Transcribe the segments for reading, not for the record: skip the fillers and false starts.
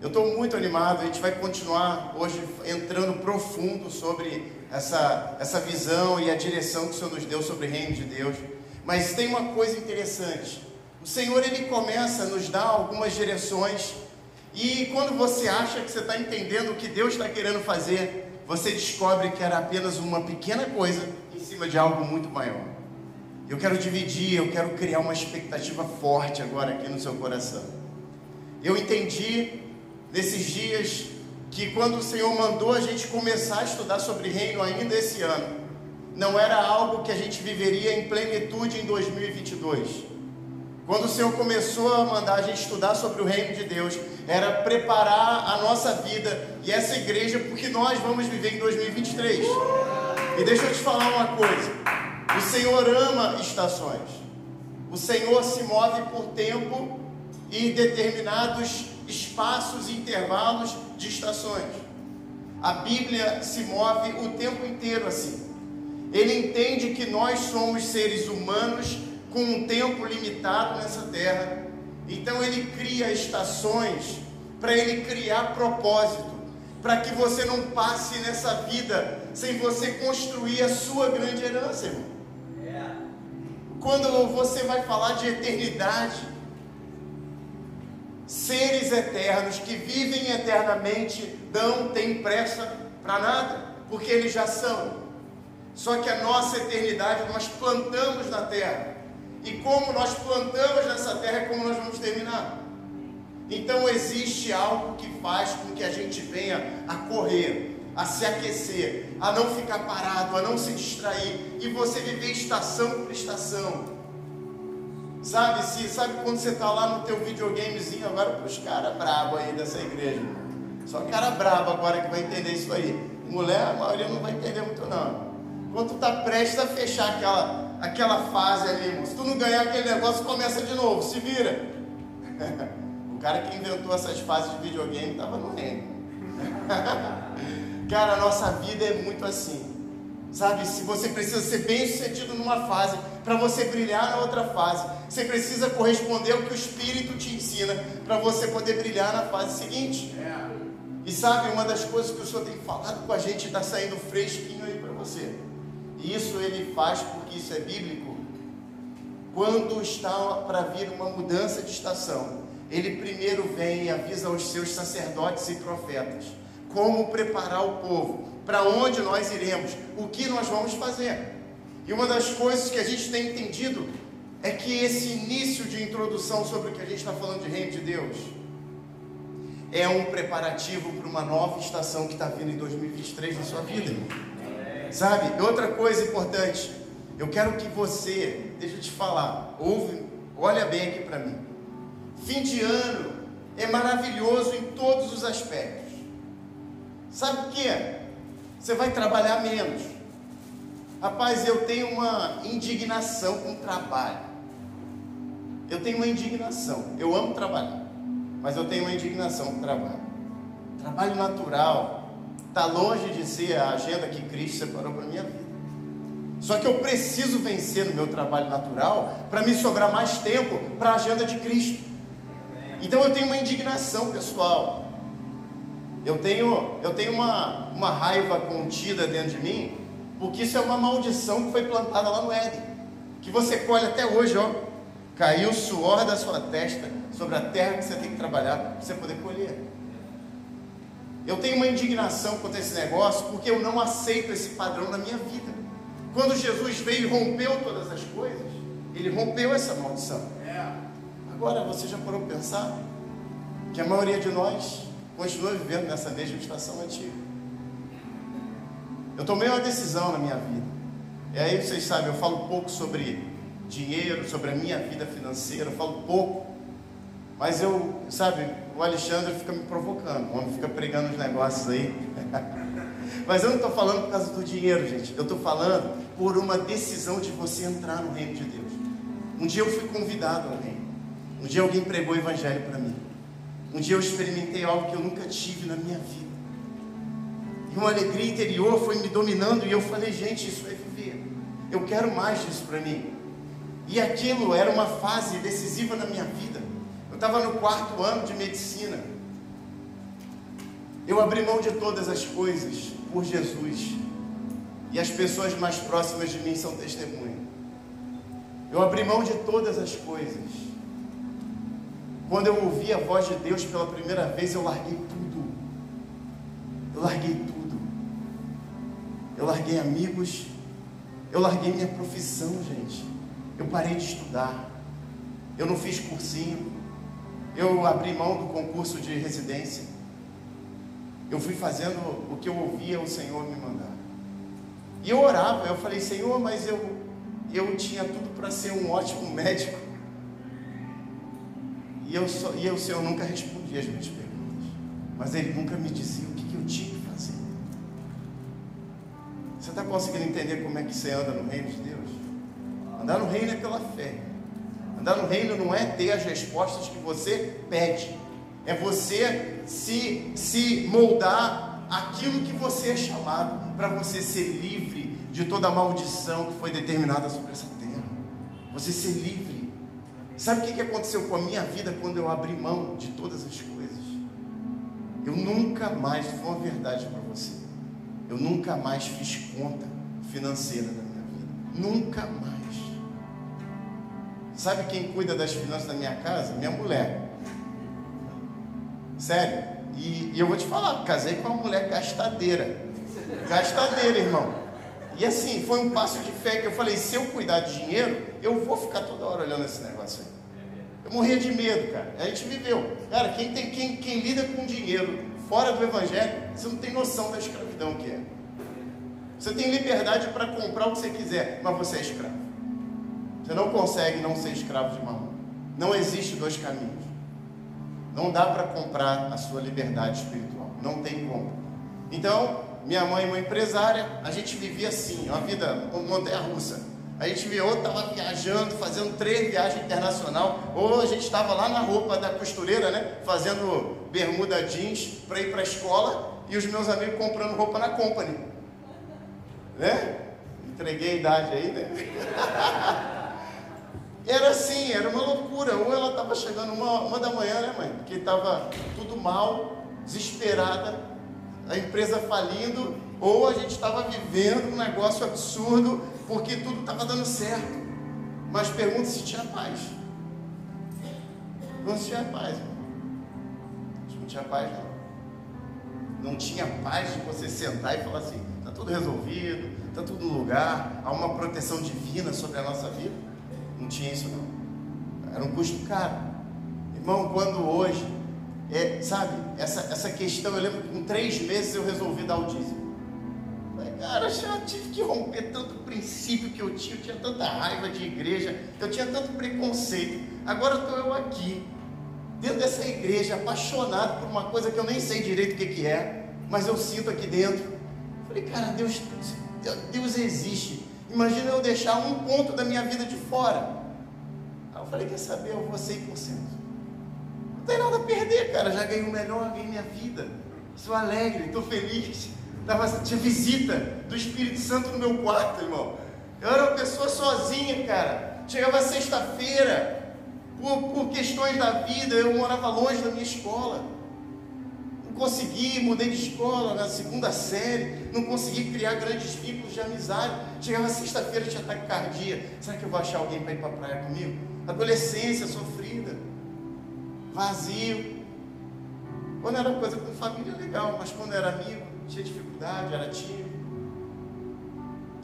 Eu estou muito animado, a gente vai continuar hoje entrando profundo sobre essa visão e a direção que o Senhor nos deu sobre o reino de Deus. Mas tem uma coisa interessante, o Senhor ele começa a nos dar algumas direções, e quando você acha que você está entendendo o que Deus está querendo fazer, você descobre que era apenas uma pequena coisa em cima de algo muito maior. Eu quero dividir, eu quero criar uma expectativa forte agora aqui no seu coração. Eu entendi nesses dias que quando o Senhor mandou a gente começar a estudar sobre reino ainda esse ano, não era algo que a gente viveria em plenitude em 2022. Quando o Senhor começou a mandar a gente estudar sobre o reino de Deus, era preparar a nossa vida e essa igreja porque nós vamos viver em 2023. E deixa eu te falar uma coisa, o Senhor ama estações, o Senhor se move por tempo e determinados espaços e intervalos de estações. A Bíblia se move o tempo inteiro assim. Ele entende que nós somos seres humanos com um tempo limitado nessa terra, então ele cria estações para ele criar propósito, para que você não passe nessa vida sem você construir a sua grande herança, irmão. Quando você vai falar de eternidade, seres eternos que vivem eternamente não têm pressa para nada, porque eles já são. Só que a nossa eternidade nós plantamos na terra, e como nós plantamos nessa terra é como nós vamos terminar. Então existe algo que faz com que a gente venha a correr, a se aquecer, a não ficar parado, a não se distrair, e você viver estação por estação. Sabe quando você está lá no teu videogamezinho, agora para os caras brabos aí dessa igreja, só cara brabo agora que vai entender isso aí. Mulher, a maioria não vai entender muito não. Quando tu está prestes a fechar aquela fase ali, irmão, se tu não ganhar aquele negócio, começa de novo, se vira. O cara que inventou essas fases de videogame estava no reino. Cara, a nossa vida é muito assim, sabe? Se você precisa ser bem sucedido numa fase, para você brilhar na outra fase, você precisa corresponder ao que o Espírito te ensina, para você poder brilhar na fase seguinte. E sabe, uma das coisas que o Senhor tem falado com a gente, está saindo fresquinho aí para você. E isso ele faz porque isso é bíblico. Quando está para vir uma mudança de estação, ele primeiro vem e avisa aos seus sacerdotes e profetas como preparar o povo, para onde nós iremos, o que nós vamos fazer. E uma das coisas que a gente tem entendido é que esse início de introdução sobre o que a gente está falando de reino de Deus é um preparativo para uma nova estação que está vindo em 2023 na sua vida, irmão. Sabe, outra coisa importante, eu quero que você, deixa eu te falar, olha bem aqui para mim. Fim de ano é maravilhoso em todos os aspectos. Sabe o que é? Você vai trabalhar menos. Rapaz, eu tenho uma indignação com o trabalho. Eu tenho uma indignação. Eu amo trabalhar, mas eu tenho uma indignação com o trabalho. Trabalho natural está longe de ser a agenda que Cristo separou para a minha vida. Só que eu preciso vencer no meu trabalho natural para me sobrar mais tempo para a agenda de Cristo. Então eu tenho uma indignação pessoal. Eu tenho uma raiva contida dentro de mim, porque isso é uma maldição que foi plantada lá no Éden, que você colhe até hoje, ó. Caiu o suor da sua testa sobre a terra que você tem que trabalhar para você poder colher. Eu tenho uma indignação contra esse negócio, porque eu não aceito esse padrão na minha vida. Quando Jesus veio e rompeu todas as coisas, ele rompeu essa maldição. Agora você já parou para pensar que a maioria de nós continua vivendo nessa mesma estação antiga? Eu tomei uma decisão na minha vida, e aí vocês sabem, eu falo pouco sobre dinheiro, sobre a minha vida financeira, eu falo pouco, mas o Alexandre fica me provocando, o homem fica pregando os negócios aí. Mas eu não estou falando por causa do dinheiro, gente, eu estou falando por uma decisão de você entrar no reino de Deus. Um dia eu fui convidado ao reino, um dia alguém pregou o evangelho para mim, um dia eu experimentei algo que eu nunca tive na minha vida, e uma alegria interior foi me dominando, e eu falei, gente, isso é viver, eu quero mais disso para mim. E aquilo era uma fase decisiva na minha vida. Eu estava no 4º ano de medicina, Eu abri mão de todas as coisas por Jesus. E as pessoas mais próximas de mim são testemunhas. Eu abri mão de todas as coisas. Quando eu ouvi a voz de Deus pela primeira vez, eu larguei tudo. Eu larguei tudo. Eu larguei amigos. Eu larguei minha profissão, gente. Eu parei de estudar. Eu não fiz cursinho. Eu abri mão do concurso de residência. Eu fui fazendo o que eu ouvia o Senhor me mandar. E eu orava, eu falei, Senhor, mas eu tinha tudo para ser um ótimo médico. E o Senhor nunca respondia as minhas perguntas. Mas Ele nunca me dizia o que eu tinha que fazer. Você está conseguindo entender como é que você anda no reino de Deus? Andar no reino é pela fé. Andar no reino não é ter as respostas que você pede. É você se moldar aquilo que você é chamado, para você ser livre de toda a maldição que foi determinada sobre essa terra. Você ser livre. Sabe o que aconteceu com a minha vida quando eu abri mão de todas as coisas? Eu nunca mais, foi uma verdade para você, eu nunca mais fiz conta financeira da minha vida. Nunca mais. Sabe quem cuida das finanças da minha casa? Minha mulher. Sério. E eu vou te falar, casei com uma mulher gastadeira. Gastadeira, irmão. E assim, foi um passo de fé que eu falei, se eu cuidar de dinheiro, eu vou ficar toda hora olhando esse negócio aí. Eu morria de medo, cara. A gente viveu. Cara, quem lida com dinheiro fora do Evangelho, você não tem noção da escravidão que é. Você tem liberdade para comprar o que você quiser, mas você é escravo. Você não consegue não ser escravo de mamão. Não existe dois caminhos. Não dá para comprar a sua liberdade espiritual. Não tem como. Então, minha mãe, uma empresária, a gente vivia assim, uma vida montanha-russa. A gente via, ou estava viajando, fazendo 3 viagens internacionais, ou a gente estava lá na roupa da costureira, né? Fazendo bermuda jeans para ir para a escola, e os meus amigos comprando roupa na Company. Né? Entreguei a idade aí, né? Era assim, era uma loucura. Ou ela estava chegando uma da manhã, né, mãe? Porque estava tudo mal, desesperada, a empresa falindo, ou a gente estava vivendo um negócio absurdo, porque tudo estava dando certo. Mas pergunta se tinha paz. Não se tinha paz, irmão. Não tinha paz, não. Não tinha paz de você sentar e falar assim, está tudo resolvido, está tudo no lugar, há uma proteção divina sobre a nossa vida. Não tinha isso não. Era um custo caro. Irmão, quando hoje, sabe, essa questão, eu lembro que com 3 meses eu resolvi dar o dízimo. Falei, cara, já tive que romper tanto princípio que eu tinha tanta raiva de igreja, eu tinha tanto preconceito. Agora estou eu aqui, dentro dessa igreja, apaixonado por uma coisa que eu nem sei direito o que é, mas eu sinto aqui dentro. Falei, cara, Deus existe. Imagina eu deixar um ponto da minha vida de fora. Aí eu falei, quer saber, eu vou 100%. Não tem nada a perder, cara. Já ganhei o melhor, ganhei minha vida. Estou alegre, estou feliz. Tinha visita do Espírito Santo no meu quarto, irmão. Eu era uma pessoa sozinha, cara. Chegava sexta-feira, por questões da vida, eu morava longe da minha escola. Não consegui, mudei de escola na 2ª série, não consegui criar grandes vínculos de amizade. Chegava sexta-feira, tinha taquicardia. Será que eu vou achar alguém para ir para a praia comigo? Adolescência sofrida, vazio. Quando era coisa com família, legal, mas quando era amigo, tinha dificuldade, era tímido.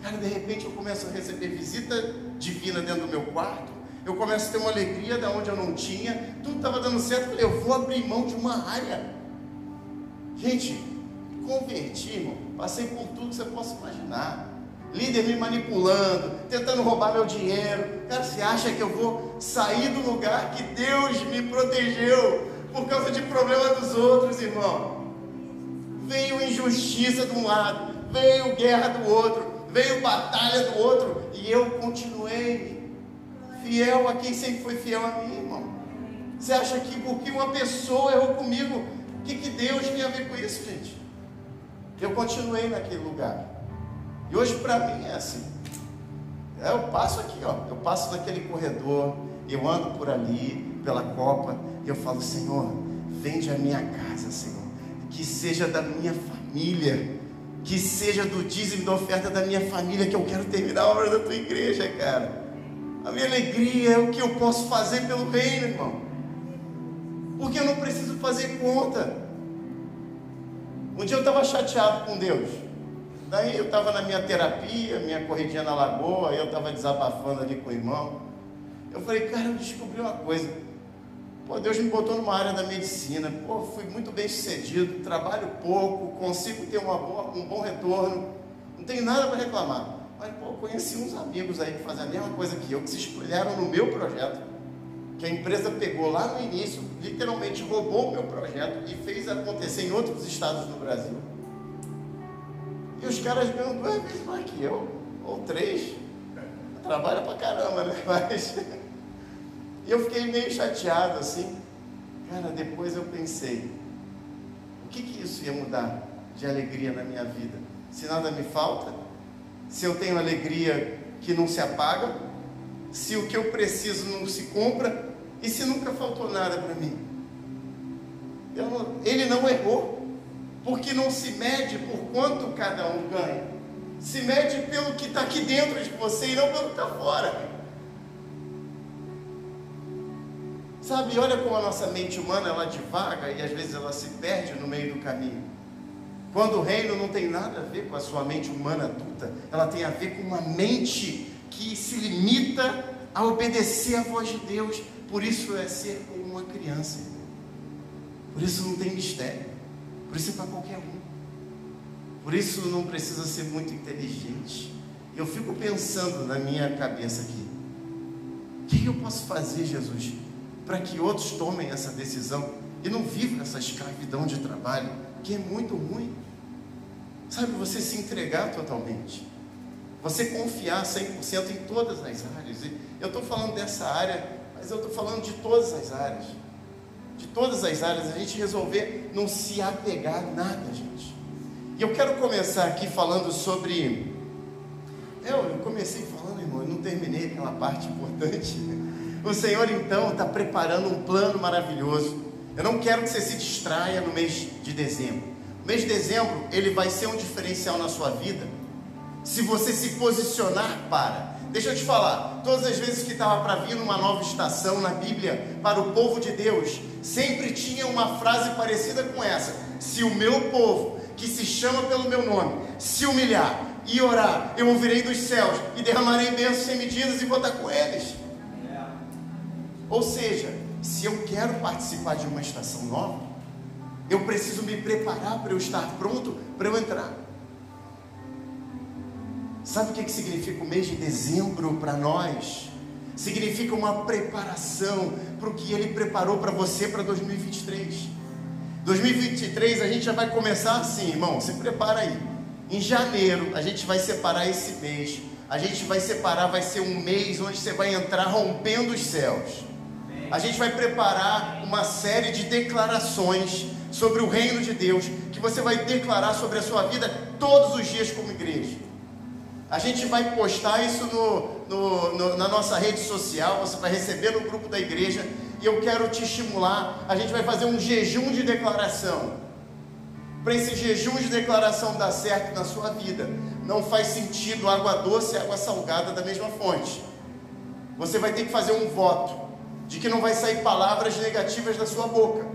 Cara, de repente eu começo a receber visita divina dentro do meu quarto. Eu começo a ter uma alegria da onde eu não tinha. Tudo estava dando certo. Eu falei, eu vou abrir mão de uma área. Gente, converti, irmão. Passei por tudo que você possa imaginar. Líder me manipulando, tentando roubar meu dinheiro. Cara, você acha que eu vou sair do lugar que Deus me protegeu por causa de problema dos outros, irmão? Veio injustiça de um lado, veio guerra do outro, veio batalha do outro, e eu continuei fiel a quem sempre foi fiel a mim, irmão. Você acha que porque uma pessoa errou comigo, o que Deus tem a ver com isso, gente? Eu continuei naquele lugar. E hoje para mim é assim. Eu passo aqui, ó. Eu passo naquele corredor, eu ando por ali, pela copa, e eu falo, Senhor, vende a minha casa, Senhor. que seja da minha família, que seja do dízimo da oferta da minha família, que eu quero terminar a obra da tua igreja, cara. A minha alegria é o que eu posso fazer pelo reino, irmão, porque eu não preciso fazer conta. Um dia eu estava chateado com Deus, daí eu estava na minha terapia, minha corridinha na lagoa, eu estava desabafando ali com o irmão. Eu falei, cara, eu descobri uma coisa. Pô, Deus me botou numa área da medicina. Pô, fui muito bem sucedido, trabalho pouco, consigo ter um bom retorno, não tenho nada para reclamar. Mas, pô, conheci uns amigos aí que fazem a mesma coisa que eu, que se espelharam no meu projeto, que a empresa pegou lá no início, literalmente roubou o meu projeto e fez acontecer em outros estados do Brasil. E os caras ganham 2 vezes mais que eu, ou 3. Trabalha pra caramba, né? Mas... E eu fiquei meio chateado assim. Cara, depois eu pensei, o que isso ia mudar de alegria na minha vida? Se nada me falta, se eu tenho alegria que não se apaga, se o que eu preciso não se compra, e se nunca faltou nada para mim? Ele não errou, porque não se mede por quanto cada um ganha, se mede pelo que está aqui dentro de você e não pelo que está fora. Sabe, olha como a nossa mente humana, ela divaga e às vezes ela se perde no meio do caminho. Quando o reino não tem nada a ver com a sua mente humana adulta, ela tem a ver com uma mente que se limita a obedecer à voz de Deus. Por isso é ser como uma criança. Por isso não tem mistério. Por isso é para qualquer um. Por isso não precisa ser muito inteligente. Eu fico pensando na minha cabeça aqui, o que eu posso fazer, Jesus, para que outros tomem essa decisão e não vivam essa escravidão de trabalho, que é muito ruim. Sabe, você se entregar totalmente, você confiar 100% em todas as áreas. Eu estou falando dessa área, mas eu estou falando de todas as áreas. De todas as áreas, a gente resolver não se apegar a nada, gente. E eu quero começar aqui falando sobre... Eu comecei falando, irmão, eu não terminei aquela parte importante. O Senhor, então, está preparando um plano maravilhoso. Eu não quero que você se distraia no mês de dezembro. O mês de dezembro, ele vai ser um diferencial na sua vida, se você se posicionar para... Deixa eu te falar, todas as vezes que estava para vir uma nova estação na Bíblia, para o povo de Deus, sempre tinha uma frase parecida com essa: se o meu povo, que se chama pelo meu nome, se humilhar e orar, eu ouvirei dos céus e derramarei bênçãos sem medidas e vou estar com eles. Ou seja, se eu quero participar de uma estação nova, eu preciso me preparar para eu estar pronto para eu entrar. Sabe o que significa o mês de dezembro para nós? Significa uma preparação para o que Ele preparou para você para 2023. 2023 a gente já vai começar assim, irmão, se prepara aí. Em janeiro a gente vai separar esse mês. A gente vai separar, vai ser um mês onde você vai entrar rompendo os céus. A gente vai preparar uma série de declarações sobre o reino de Deus, que você vai declarar sobre a sua vida todos os dias como igreja. A gente vai postar isso na nossa rede social, você vai receber no grupo da igreja, e eu quero te estimular. A gente vai fazer um jejum de declaração. Para esse jejum de declaração dar certo na sua vida, não faz sentido água doce e água salgada da mesma fonte. Você vai ter que fazer um voto de que não vai sair palavras negativas da sua boca,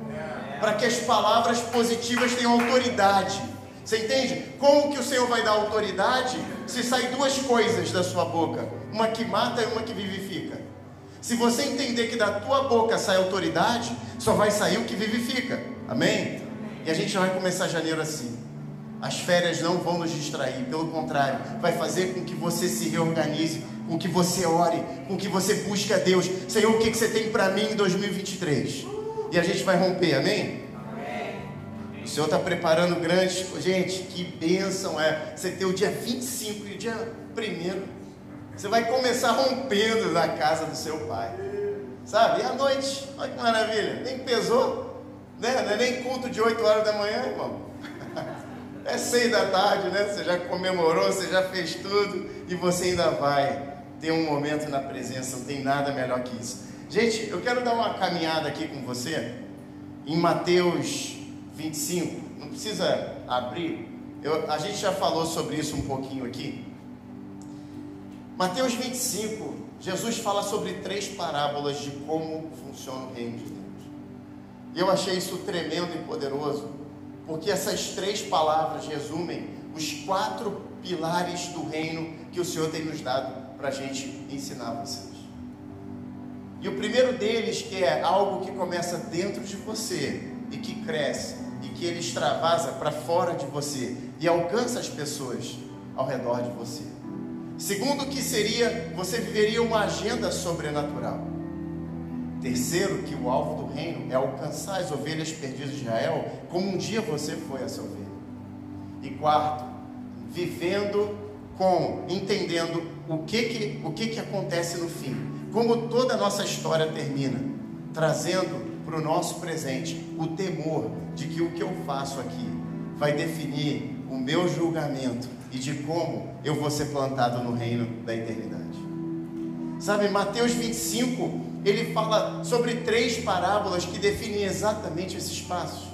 para que as palavras positivas tenham autoridade. Você entende? Como que o Senhor vai dar autoridade se sair 2 coisas da sua boca? Uma que mata e uma que vivifica. Se você entender que da tua boca sai autoridade, só vai sair o que vivifica. Amém? E a gente vai começar janeiro assim. As férias não vão nos distrair, pelo contrário, vai fazer com que você se reorganize, com que você ore, com que você busque a Deus. Senhor, o que você tem para mim em 2023? E a gente vai romper, amém? O Senhor está preparando grandes... Gente, que bênção é você ter o dia 25 e o dia 1º. Você vai começar rompendo na casa do seu pai. Sabe? E à noite, olha que maravilha. Nem pesou, né? Não é nem culto de 8 horas da manhã, irmão. É 6 da tarde, né? Você já comemorou, você já fez tudo, e você ainda vai ter um momento na presença. Não tem nada melhor que isso. Gente, eu quero dar uma caminhada aqui com você em Mateus 25, não precisa abrir, a gente já falou sobre isso um pouquinho aqui. Mateus 25, Jesus fala sobre 3 parábolas de como funciona o reino de Deus. E eu achei isso tremendo e poderoso, porque essas 3 palavras resumem os 4 pilares do reino que o Senhor tem nos dado para a gente ensinar a vocês. E o primeiro deles, que é algo que começa dentro de você e que cresce e que ele extravasa para fora de você e alcança as pessoas ao redor de você. Segundo, que seria, você viveria uma agenda sobrenatural. Terceiro, que o alvo do reino é alcançar as ovelhas perdidas de Israel, como um dia você foi essa ovelha. E quarto, entendendo o que acontece no fim, como toda a nossa história termina, trazendo para o nosso presente o temor de que o que eu faço aqui vai definir o meu julgamento e de como eu vou ser plantado no reino da eternidade. Sabe, Mateus 25, ele fala sobre 3 parábolas que definem exatamente esses passos.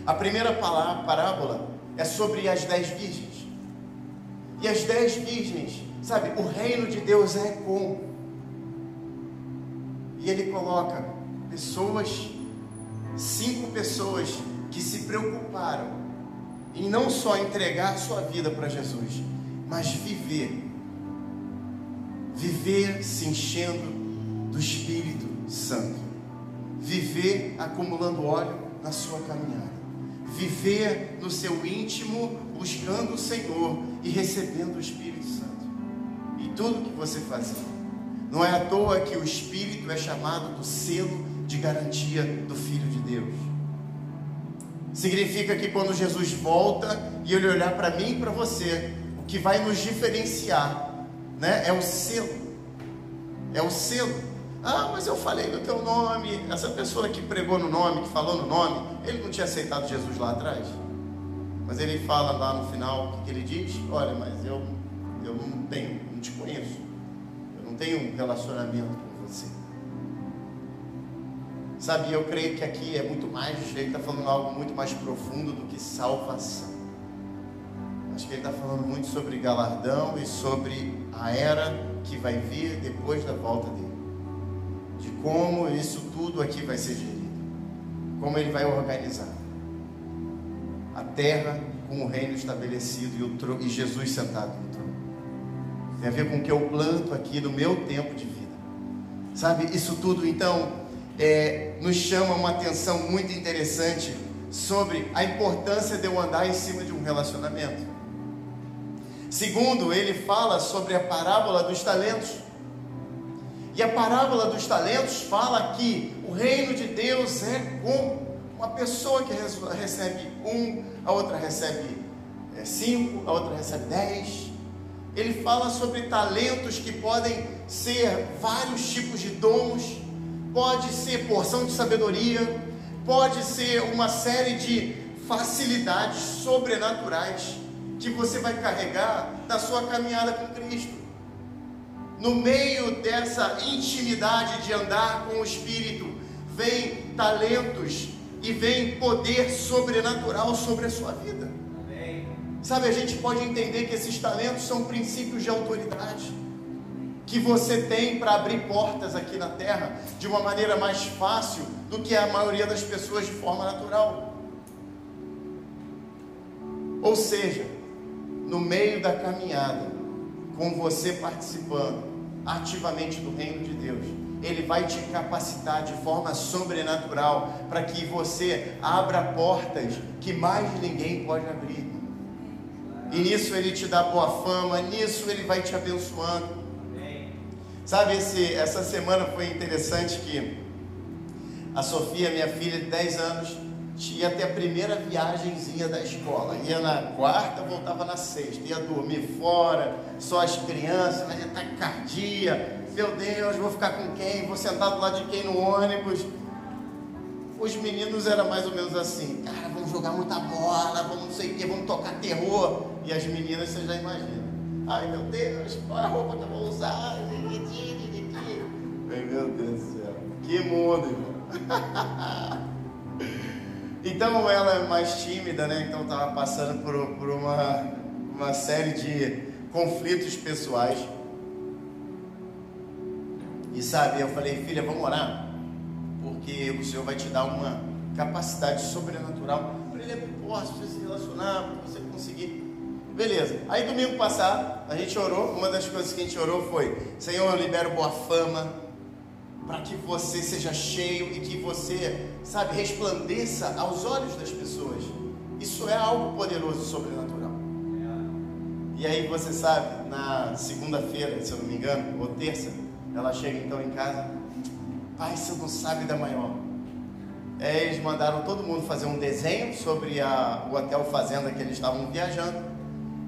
A primeira parábola é sobre as 10 virgens. E as 10 virgens, sabe, o reino de Deus é como? E ele coloca 5 pessoas que se preocuparam em não só entregar sua vida para Jesus, mas viver se enchendo do Espírito Santo, viver acumulando óleo na sua caminhada, viver no seu íntimo, buscando o Senhor e recebendo o Espírito Santo, e tudo que você fazia. Não é à toa que o Espírito é chamado do selo de garantia do Filho de Deus. Significa que quando Jesus volta e Ele olhar para mim e para você, o que vai nos diferenciar, né, é o selo. É o selo. Ah, mas eu falei no teu nome. Essa pessoa que pregou no nome, que falou no nome, ele não tinha aceitado Jesus lá atrás? Mas ele fala lá no final, o que ele diz? Olha, mas eu não te conheço. Eu não tenho um relacionamento com você. Sabe, eu creio que aqui é muito mais, ele está falando algo muito mais profundo do que salvação. Acho que ele está falando muito sobre galardão e sobre a era que vai vir depois da volta dele. De como isso tudo aqui vai ser gerido. Como ele vai organizar. A terra com o reino estabelecido e Jesus sentado no trono. Tem a ver com o que eu planto aqui no meu tempo de vida. Sabe, isso tudo então nos chama uma atenção muito interessante sobre a importância de eu andar em cima de um relacionamento. Segundo, ele fala sobre a parábola dos talentos. E a parábola dos talentos fala que o reino de Deus é como uma pessoa que recebe 1, a outra recebe 5, a outra recebe 10. Ele fala sobre talentos que podem ser vários tipos de dons, pode ser porção de sabedoria, pode ser uma série de facilidades sobrenaturais que você vai carregar na sua caminhada com Cristo. No meio dessa intimidade de andar com o Espírito, vem talentos e vem poder sobrenatural sobre a sua vida. Amém. Sabe, a gente pode entender que esses talentos são princípios de autoridade que você tem para abrir portas aqui na terra de uma maneira mais fácil do que a maioria das pessoas de forma natural. Ou seja, no meio da caminhada, com você participando ativamente do reino de Deus, Ele vai te capacitar de forma sobrenatural para que você abra portas que mais ninguém pode abrir. E nisso Ele te dá boa fama, nisso Ele vai te abençoando. Sabe, essa semana foi interessante que a Sofia, minha filha de 10 anos, ia ter a primeira viagenzinha da escola. Ia na quarta, voltava na sexta. Ia dormir fora, só as crianças, mas ia taquicardia. Meu Deus, vou ficar com quem? Vou sentar do lado de quem no ônibus? Os meninos eram mais ou menos assim. Cara, vamos jogar muita bola, vamos não sei o que, vamos tocar terror. E as meninas, você já imagina. Ai, meu Deus, qual é a roupa que eu vou usar? Meu Deus do céu. Que mundo, irmão. Então ela é mais tímida, né? Então estava passando por uma série de conflitos pessoais. E sabe, eu falei, filha, vamos orar, porque o Senhor vai te dar uma capacidade sobrenatural para Ele possa se relacionar, para você conseguir. Beleza. Aí domingo passado a gente orou. Uma das coisas que a gente orou foi: Senhor, eu libero boa fama para que você seja cheio e que você, sabe, resplandeça aos olhos das pessoas. Isso é algo poderoso e sobrenatural. E aí você sabe, na segunda-feira, se eu não me engano, ou terça, ela chega então em casa: pai, você não sabe da maior. Eles mandaram todo mundo fazer um desenho sobre o hotel fazenda que eles estavam viajando.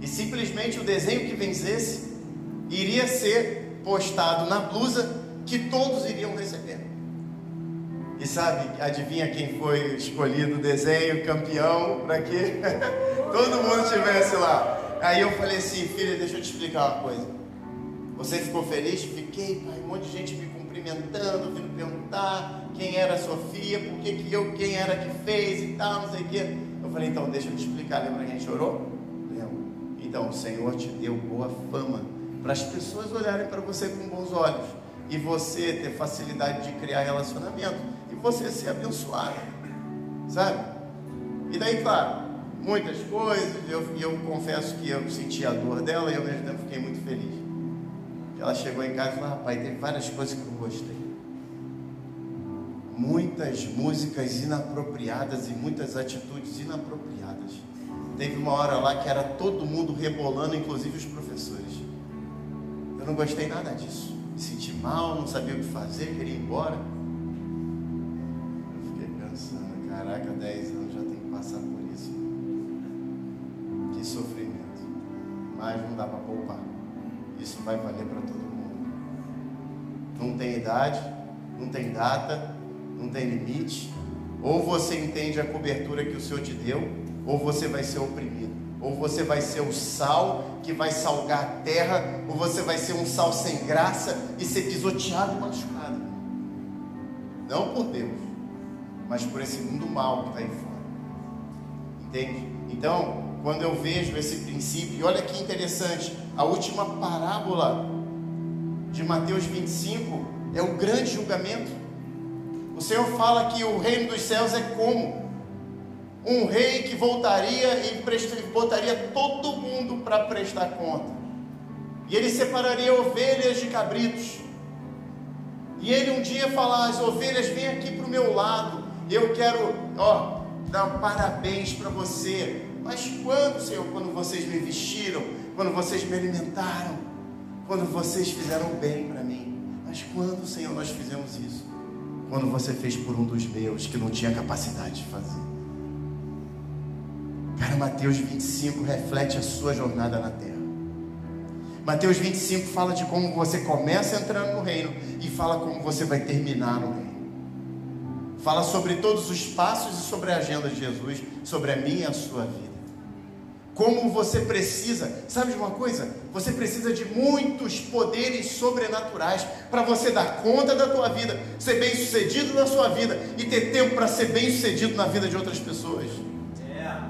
E simplesmente o desenho que vencesse iria ser postado na blusa que todos iriam receber. E sabe, adivinha quem foi escolhido o desenho campeão para que todo mundo estivesse lá? Aí eu falei assim: filha, deixa eu te explicar uma coisa. Você ficou feliz? Fiquei, pai. Um monte de gente me cumprimentando, vindo perguntar quem era a Sofia, por que quem era que fez e tal, não sei o que. Eu falei: então deixa eu te explicar. Lembra que a gente orou? Então, o Senhor te deu boa fama para as pessoas olharem para você com bons olhos e você ter facilidade de criar relacionamento e você ser abençoado, sabe? E daí, claro, muitas coisas, eu confesso que eu senti a dor dela e ao mesmo tempo fiquei muito feliz. Ela chegou em casa e falou: rapaz, tem várias coisas que eu gostei. Muitas músicas inapropriadas e muitas atitudes inapropriadas. Teve uma hora lá que era todo mundo rebolando, inclusive os professores. Eu não gostei nada disso. Me senti mal, não sabia o que fazer, queria ir embora. Eu fiquei pensando: caraca, 10 anos já tenho que passar por isso. Que sofrimento. Mas não dá para poupar. Isso vai valer para todo mundo. Não tem idade, não tem data, não tem limite. Ou você entende a cobertura que o Senhor te deu, ou você vai ser oprimido. Ou você vai ser o sal que vai salgar a terra, ou você vai ser um sal sem graça e ser pisoteado e machucado. Não por Deus, mas por esse mundo mal que está aí fora. Entende? Então, quando eu vejo esse princípio, e olha que interessante, a última parábola de Mateus 25 é o grande julgamento. O Senhor fala que o reino dos céus é como um rei que voltaria e botaria todo mundo para prestar conta. E ele separaria ovelhas de cabritos. E ele um dia falar: as ovelhas, vêm aqui para o meu lado, eu quero dar parabéns para você. Mas quando, Senhor? Quando vocês me vestiram, quando vocês me alimentaram, quando vocês fizeram bem para mim. Mas quando, Senhor, nós fizemos isso? Quando você fez por um dos meus que não tinha capacidade de fazer. Cara, Mateus 25 reflete a sua jornada na terra. Mateus 25 fala de como você começa entrando no reino e fala como você vai terminar no reino. Fala sobre todos os passos e sobre a agenda de Jesus, sobre a minha e a sua vida. Como você precisa, sabe de uma coisa? Você precisa de muitos poderes sobrenaturais para você dar conta da tua vida, ser bem sucedido na sua vida e ter tempo para ser bem sucedido na vida de outras pessoas.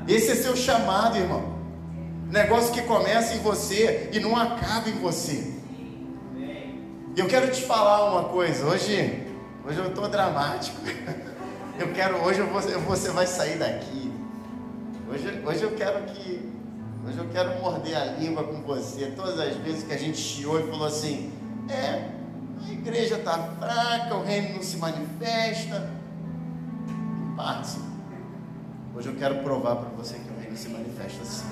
Esse é seu chamado, irmão. Negócio que começa em você e não acaba em você. E eu quero te falar uma coisa. Hoje eu estou dramático. Você vai sair daqui. Hoje eu quero morder a língua com você. Todas as vezes que a gente chiou e falou assim: a igreja está fraca, o reino não se manifesta. Parte. Hoje eu quero provar para você que o reino se manifesta assim.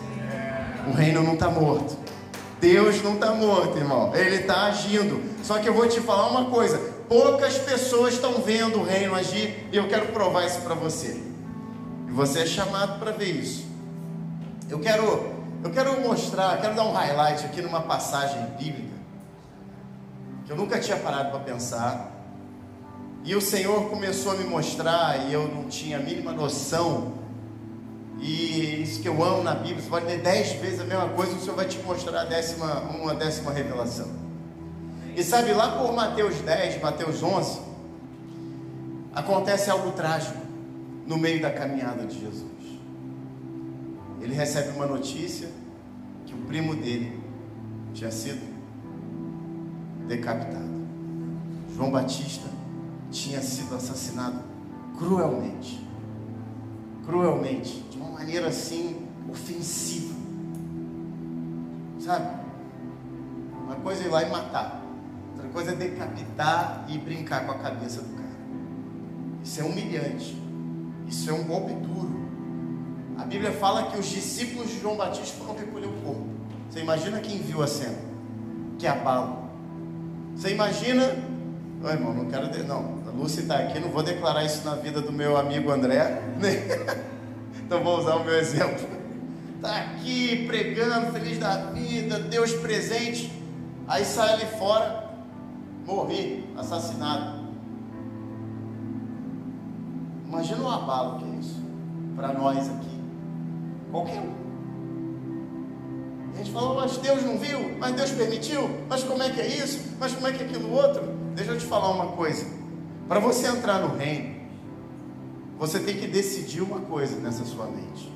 O reino não está morto. Deus não está morto, irmão. Ele está agindo. Só que eu vou te falar uma coisa: poucas pessoas estão vendo o reino agir, e eu quero provar isso para você. E você é chamado para ver isso. Eu quero mostrar, quero dar um highlight aqui numa passagem bíblica que eu nunca tinha parado para pensar. E o Senhor começou a me mostrar, e eu não tinha a mínima noção. E isso que eu amo na Bíblia, você pode ler 10 vezes a mesma coisa, o Senhor vai te mostrar uma décima revelação. E sabe, lá por Mateus 10, Mateus 11, acontece algo trágico. no meio da caminhada de Jesus. Ele recebe uma notícia que o primo dele tinha sido decapitado. João Batista tinha sido assassinado cruelmente, de uma maneira assim ofensiva, sabe? Uma coisa é ir lá e matar, outra coisa é decapitar e brincar com a cabeça do cara. Isso é humilhante, isso é um golpe duro. A Bíblia fala que os discípulos de João Batista foram recolher o corpo. Você imagina quem viu a cena? Que abalo. Você imagina... Não, irmão, não quero... Não, a Lúcia está aqui, não vou declarar isso na vida do meu amigo André. Então vou usar o meu exemplo. Está aqui pregando, feliz da vida, Deus presente. Aí sai ali fora, morri, assassinado. Imagina o abalo que é isso para nós aqui. Qualquer um. A gente falou, mas Deus não viu, mas Deus permitiu, mas como é que é isso, mas como é que é aquilo outro? Deixa eu te falar uma coisa. Para você entrar no reino, você tem que decidir uma coisa nessa sua mente.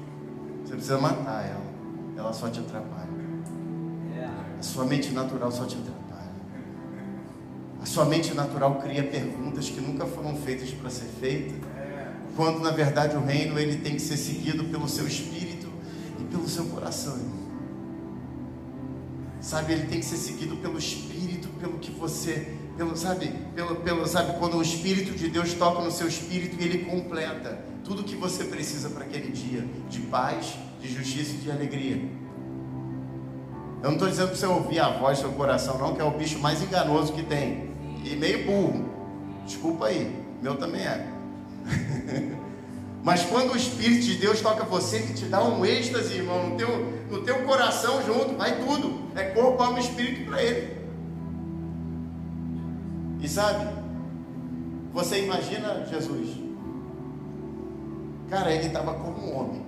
Você precisa matar ela só te atrapalha. A sua mente natural só te atrapalha. A sua mente natural cria perguntas que nunca foram feitas para ser feitas, quando na verdade o reino ele tem que ser seguido pelo seu espírito e pelo seu coração, irmão. Sabe, ele tem que ser seguido pelo espírito, pelo que você, sabe, quando o Espírito de Deus toca no seu espírito e ele completa tudo que você precisa para aquele dia de paz, de justiça e de alegria. Eu não estou dizendo para você ouvir a voz do seu coração não, que é o bicho mais enganoso que tem e meio burro, desculpa aí, meu também é. Mas quando o Espírito de Deus toca você, ele te dá um êxtase, irmão, no teu coração junto, vai tudo, é corpo, alma e espírito para ele. E sabe, você imagina Jesus, cara, ele estava como um homem,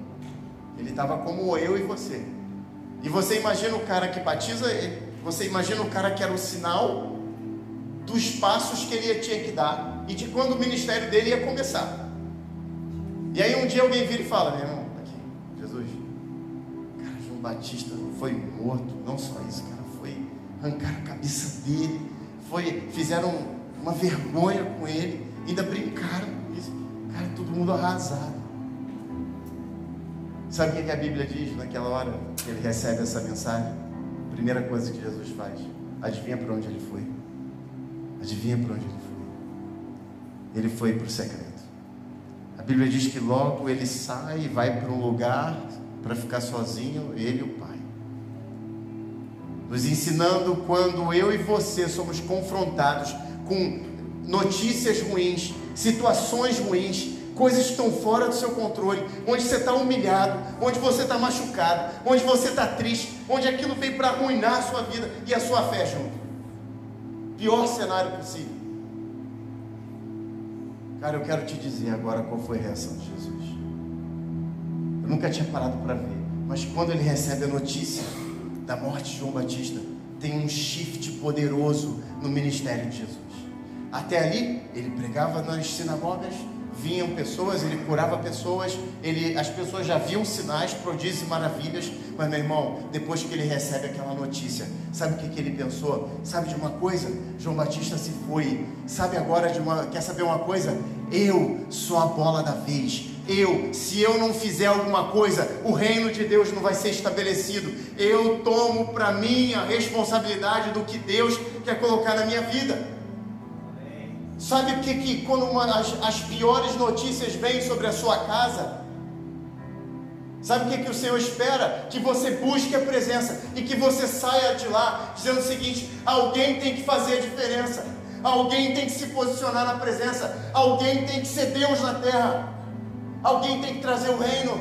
ele estava como eu e você. E você imagina o cara que batiza ele, você imagina o cara que era o sinal dos passos que ele tinha que dar e de quando o ministério dele ia começar. E aí um dia alguém vira e fala, meu irmão, aqui, Jesus, cara, João Batista foi morto, não só isso, cara, foi arrancar a cabeça dele, fizeram uma vergonha com ele, ainda brincaram com isso, cara, todo mundo arrasado. Sabe o que a Bíblia diz naquela hora que ele recebe essa mensagem? A primeira coisa que Jesus faz, adivinha para onde ele foi? Adivinha para onde ele foi? Ele foi para o secreto. A Bíblia diz que logo ele sai e vai para um lugar para ficar sozinho, ele e o Pai. Nos ensinando quando eu e você somos confrontados com notícias ruins, situações ruins, coisas que estão fora do seu controle, onde você está humilhado, onde você está machucado, onde você está triste, onde aquilo veio para arruinar a sua vida e a sua fé junto. Pior cenário possível. Cara, eu quero te dizer agora qual foi a reação de Jesus. Eu nunca tinha parado para ver, mas quando ele recebe a notícia da morte de João Batista, tem um shift poderoso no ministério de Jesus. Até ali, ele pregava nas sinagogas, vinham pessoas, ele curava pessoas, as pessoas já viam sinais, prodígios e maravilhas, mas meu irmão, depois que ele recebe aquela notícia, sabe o que ele pensou? Sabe de uma coisa? João Batista se foi, sabe agora quer saber uma coisa? Eu sou a bola da vez, se eu não fizer alguma coisa, o reino de Deus não vai ser estabelecido, eu tomo para mim a responsabilidade do que Deus quer colocar na minha vida. Sabe o que quando as piores notícias vêm sobre a sua casa, sabe o que o Senhor espera? Que você busque a presença e que você saia de lá dizendo o seguinte: alguém tem que fazer a diferença, alguém tem que se posicionar na presença, alguém tem que ser Deus na terra, alguém tem que trazer o reino.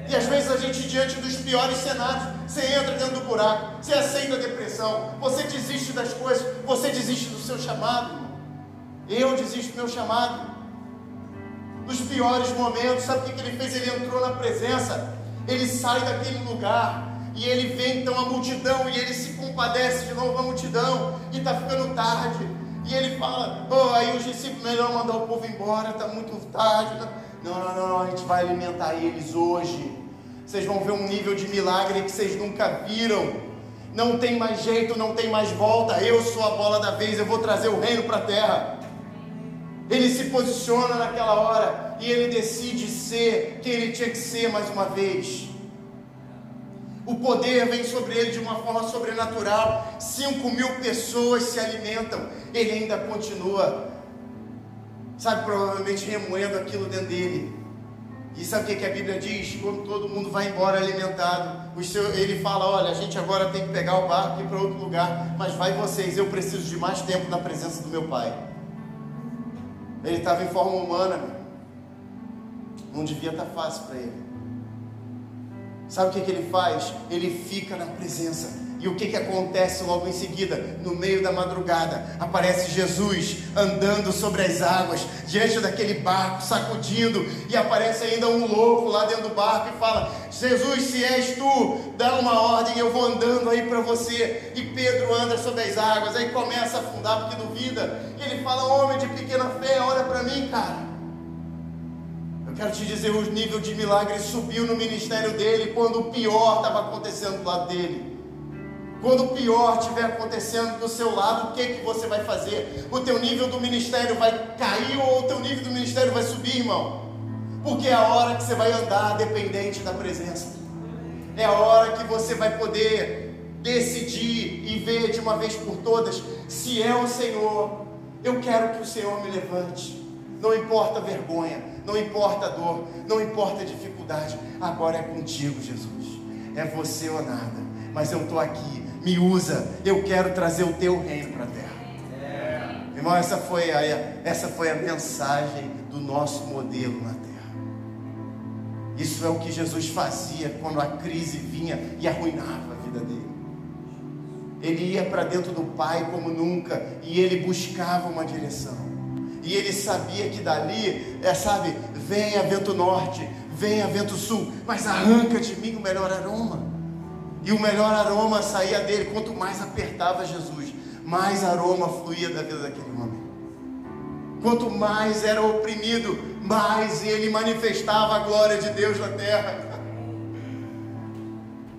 E às vezes a gente, diante dos piores cenários, você entra dentro do buraco, você aceita a depressão, você desiste das coisas, você desiste do seu chamado. Eu desisto do meu chamado. Nos piores momentos, sabe o que ele fez? Ele entrou na presença, ele sai daquele lugar e ele vê então a multidão e ele se compadece de novo a multidão e está ficando tarde. E ele fala, aí os discípulos, melhor mandar o povo embora, está muito tarde, Não, a gente vai alimentar eles hoje. Vocês vão ver um nível de milagre que vocês nunca viram. Não tem mais jeito, não tem mais volta. Eu sou a bola da vez, eu vou trazer o reino para a terra. Ele se posiciona naquela hora e ele decide ser quem ele tinha que ser mais uma vez. O poder vem sobre ele de uma forma sobrenatural. 5.000 pessoas se alimentam. Ele ainda continua, sabe, provavelmente remoendo aquilo dentro dele. E sabe o que a Bíblia diz? Quando todo mundo vai embora alimentado, ele fala, olha, a gente agora tem que pegar o barco e ir para outro lugar, mas vai vocês, eu preciso de mais tempo na presença do meu Pai. Ele estava em forma humana, não devia estar fácil para ele. Sabe o que ele faz? Ele fica na presença. E o que acontece logo em seguida? No meio da madrugada, aparece Jesus andando sobre as águas, diante daquele barco, sacudindo, e aparece ainda um louco lá dentro do barco e fala, Jesus, se és tu, dá uma ordem, eu vou andando aí para você. E Pedro anda sobre as águas, aí começa a afundar porque duvida, e ele fala, homem de pequena fé, olha para mim, cara. Eu quero te dizer, o nível de milagre subiu no ministério dele quando o pior estava acontecendo do lado dele. Quando o pior estiver acontecendo do seu lado, o que você vai fazer? O teu nível do ministério vai cair ou o teu nível do ministério vai subir, irmão? Porque é a hora que você vai andar dependente da presença. É a hora que você vai poder decidir e ver de uma vez por todas, se é o Senhor, eu quero que o Senhor me levante. Não importa a vergonha, não importa a dor, não importa a dificuldade, agora é contigo, Jesus. É você ou nada. Mas eu estou aqui, me usa, eu quero trazer o teu reino para a terra. Irmão, essa foi a mensagem do nosso modelo na terra. Isso é o que Jesus fazia quando a crise vinha e arruinava a vida dele. Ele ia para dentro do Pai como nunca, e ele buscava uma direção. E ele sabia que dali, venha vento norte, venha vento sul, mas arranca de mim o melhor aroma. E o melhor aroma saía dele. Quanto mais apertava Jesus, mais aroma fluía da vida daquele homem. Quanto mais era oprimido, mais ele manifestava a glória de Deus na terra.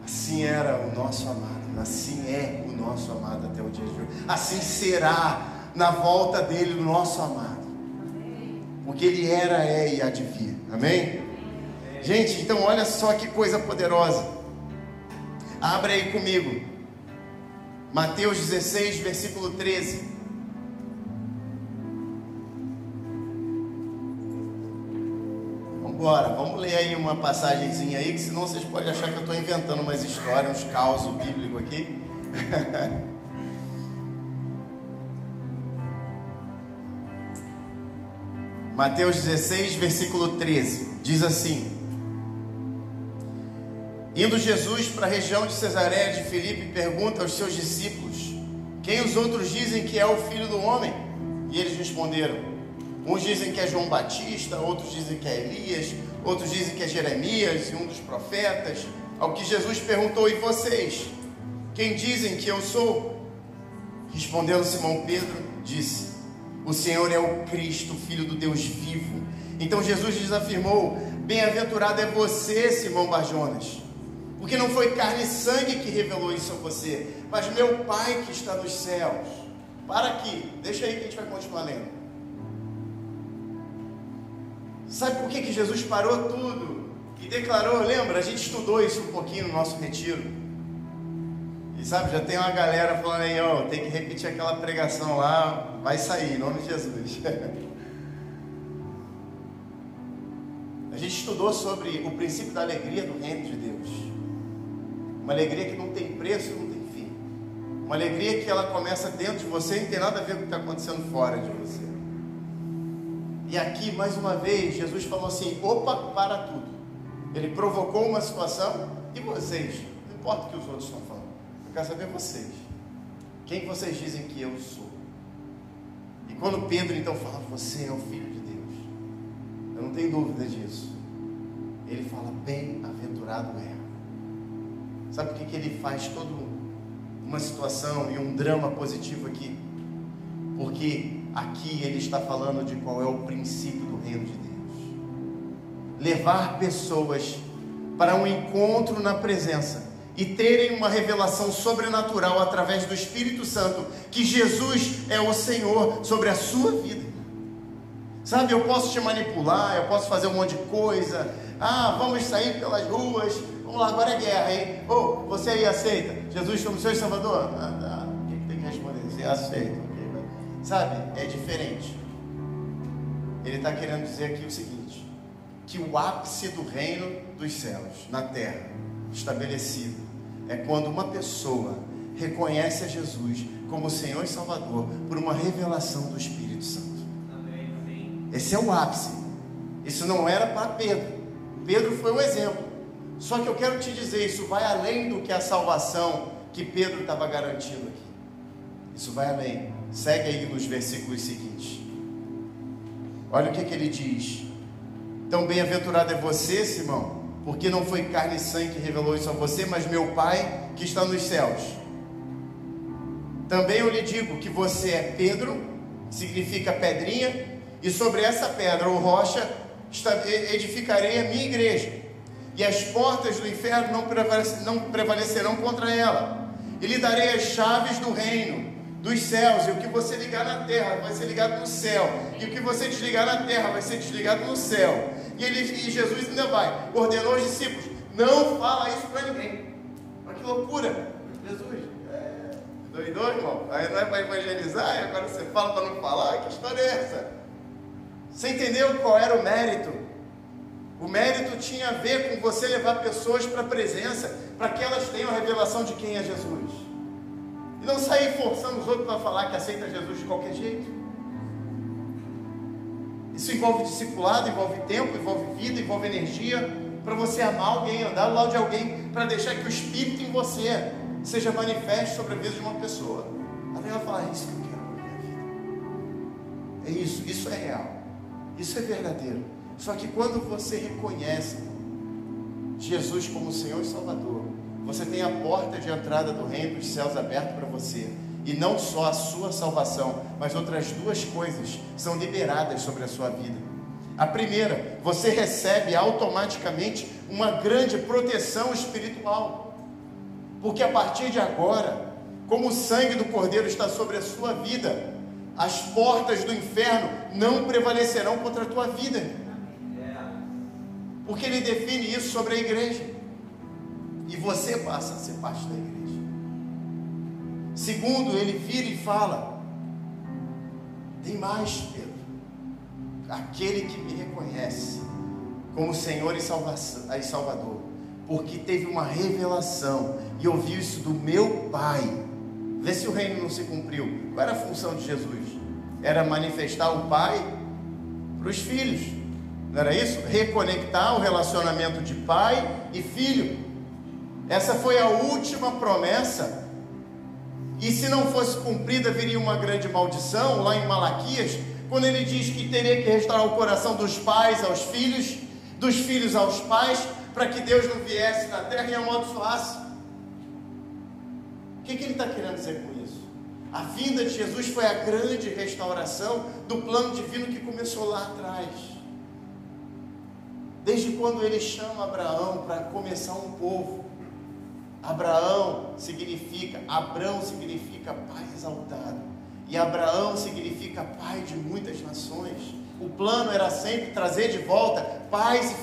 Assim era o nosso amado, assim é o nosso amado até o dia de hoje. Assim será na volta dele o nosso amado, porque ele era, é e há de vir. Amém? Gente, então olha só que coisa poderosa. Abre aí comigo, Mateus 16, versículo 13. Vambora, vamos ler aí uma passagenzinha aí, que senão vocês podem achar que eu estou inventando umas histórias, uns causos bíblicos aqui. Mateus 16, versículo 13, diz assim: indo Jesus para a região de Cesareia de Filipe, pergunta aos seus discípulos, quem os outros dizem que é o Filho do Homem? E eles responderam, uns dizem que é João Batista, outros dizem que é Elias, outros dizem que é Jeremias e um dos profetas. Ao que Jesus perguntou, e vocês? Quem dizem que eu sou? Respondendo Simão Pedro, disse, o Senhor é o Cristo, Filho do Deus vivo. Então Jesus lhes afirmou, bem-aventurado é você, Simão Barjonas, porque não foi carne e sangue que revelou isso a você, mas meu Pai que está nos céus. Para aqui, deixa aí que a gente vai continuar lendo. Sabe por que Jesus parou tudo e declarou? Lembra? A gente estudou isso um pouquinho no nosso retiro. E sabe, já tem uma galera falando aí, ó, tem que repetir aquela pregação lá, vai sair, em nome de Jesus. A gente estudou sobre o princípio da alegria do reino de Deus. Uma alegria que não tem preço, não tem fim. Uma alegria que ela começa dentro de você e não tem nada a ver com o que está acontecendo fora de você. E aqui, mais uma vez, Jesus falou assim, opa, para tudo. Ele provocou uma situação, e vocês? Não importa o que os outros estão falando, eu quero saber vocês. Quem vocês dizem que eu sou? E quando Pedro então fala, você é o Filho de Deus, eu não tenho dúvida disso. Ele fala, bem-aventurado é. Sabe por que ele faz toda uma situação e um drama positivo aqui? Porque aqui ele está falando de qual é o princípio do reino de Deus. levar pessoas para um encontro na presença e terem uma revelação sobrenatural através do Espírito Santo, que Jesus é o Senhor sobre a sua vida. Sabe, eu posso te manipular, eu posso fazer um monte de coisa. Vamos sair pelas ruas, vamos lá, agora é guerra, hein? Você aí aceita Jesus como Senhor e Salvador? Tá. O que tem que responder? Você aceita, ok? Sabe, é diferente. Ele está querendo dizer aqui o seguinte, que o ápice do reino dos céus, na terra, estabelecido, é quando uma pessoa reconhece a Jesus como Senhor e Salvador por uma revelação do Espírito Santo. Amém. Esse é o ápice. Isso não era para Pedro. Pedro foi o exemplo. Só que eu quero te dizer, isso vai além do que a salvação que Pedro estava garantindo aqui. Isso vai além. Segue aí nos versículos seguintes. Olha o que ele diz. Então bem-aventurado é você, Simão, porque não foi carne e sangue que revelou isso a você, mas meu Pai que está nos céus. Também eu lhe digo que você é Pedro, que significa pedrinha, e sobre essa pedra ou rocha edificarei a minha igreja, e as portas do inferno não prevalecerão contra ela, e lhe darei as chaves do reino dos céus, e o que você ligar na terra vai ser ligado no céu, e o que você desligar na terra vai ser desligado no céu. E Jesus ainda vai, ordenou aos discípulos, não fala isso para ninguém. Olha que loucura, Jesus, doidou, irmão? Aí não é para evangelizar, e agora você fala para não falar? Que história é essa? Você entendeu qual era o mérito? O mérito tinha a ver com você levar pessoas para a presença, para que elas tenham a revelação de quem é Jesus. E não sair forçando os outros para falar que aceita Jesus de qualquer jeito. Isso envolve discipulado, envolve tempo, envolve vida, envolve energia, para você amar alguém, andar ao lado de alguém, para deixar que o Espírito em você seja manifesto sobre a vida de uma pessoa. Alguém vai falar, é isso que eu quero na minha vida. É isso, isso é real. Isso é verdadeiro. Só que quando você reconhece Jesus como Senhor e Salvador, você tem a porta de entrada do reino dos céus aberta para você. E não só a sua salvação, mas outras duas coisas são liberadas sobre a sua vida. A primeira, você recebe automaticamente uma grande proteção espiritual. Porque a partir de agora, como o sangue do Cordeiro está sobre a sua vida, as portas do inferno não prevalecerão contra a tua vida. Porque ele define isso sobre a igreja. E você passa a ser parte da igreja. Segundo, ele vira e fala, tem mais, Pedro, aquele que me reconhece como Senhor e Salvador, porque teve uma revelação e ouviu isso do meu Pai. Vê se o reino não se cumpriu. Qual era a função de Jesus? Era manifestar o Pai para os filhos, não era isso? Reconectar o relacionamento de pai e filho. Essa foi a última promessa. E se não fosse cumprida, viria uma grande maldição, lá em Malaquias, quando ele diz que teria que restaurar o coração dos pais aos filhos, dos filhos aos pais, para que Deus não viesse na terra e amaldiçoasse. O que ele está querendo dizer com isso? A vinda de Jesus foi a grande restauração do plano divino que começou lá atrás. Desde quando ele chama Abraão para começar um povo. Abrão significa pai exaltado, e Abraão significa pai de muitas nações. O plano era sempre trazer de volta pais e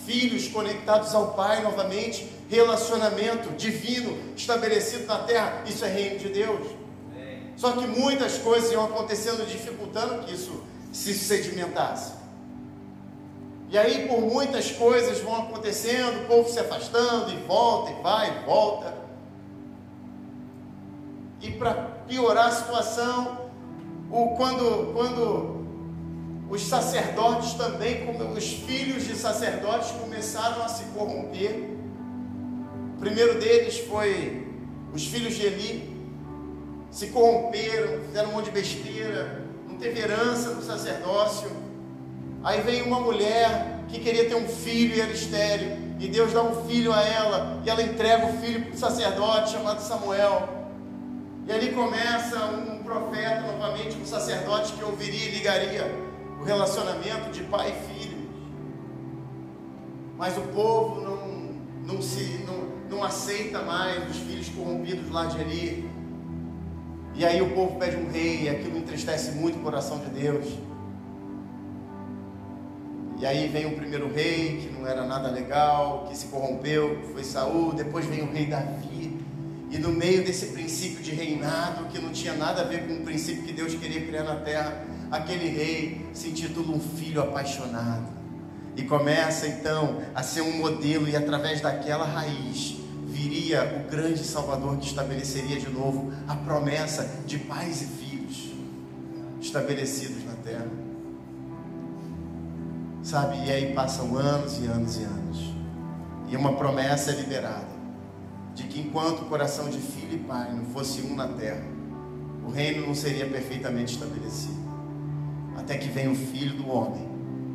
filhos conectados ao Pai novamente, relacionamento divino estabelecido na terra. Isso é reino de Deus. Só que muitas coisas iam acontecendo, dificultando que isso se sedimentasse. E aí, por muitas coisas vão acontecendo, o povo se afastando, e volta, e vai, e volta. E para piorar a situação, quando os sacerdotes também, como os filhos de sacerdotes, começaram a se corromper. O primeiro deles foi os filhos de Eli, se corromperam, fizeram um monte de besteira, não teve herança no sacerdócio. Aí veio uma mulher que queria ter um filho e era estéril, e Deus dá um filho a ela, e ela entrega o filho para o sacerdote chamado Samuel. E ali começa um profeta novamente, um sacerdote que ouviria e ligaria o relacionamento de pai e filho. Mas o povo não aceita mais os filhos corrompidos lá de Eli. E aí o povo pede um rei, e aquilo entristece muito o coração de Deus. E aí vem o primeiro rei, que não era nada legal, que se corrompeu, que foi Saul. Depois vem o rei Davi. E no meio desse princípio de reinado, que não tinha nada a ver com o princípio que Deus queria criar na terra, aquele rei se intitula um filho apaixonado. E começa então a ser um modelo, e através daquela raiz viria o grande Salvador, que estabeleceria de novo a promessa de pais e filhos estabelecidos na terra. Sabe, e aí passam anos e anos e anos, e uma promessa é liberada, de que enquanto o coração de filho e pai não fosse um na terra, o reino não seria perfeitamente estabelecido. Até que vem o Filho do Homem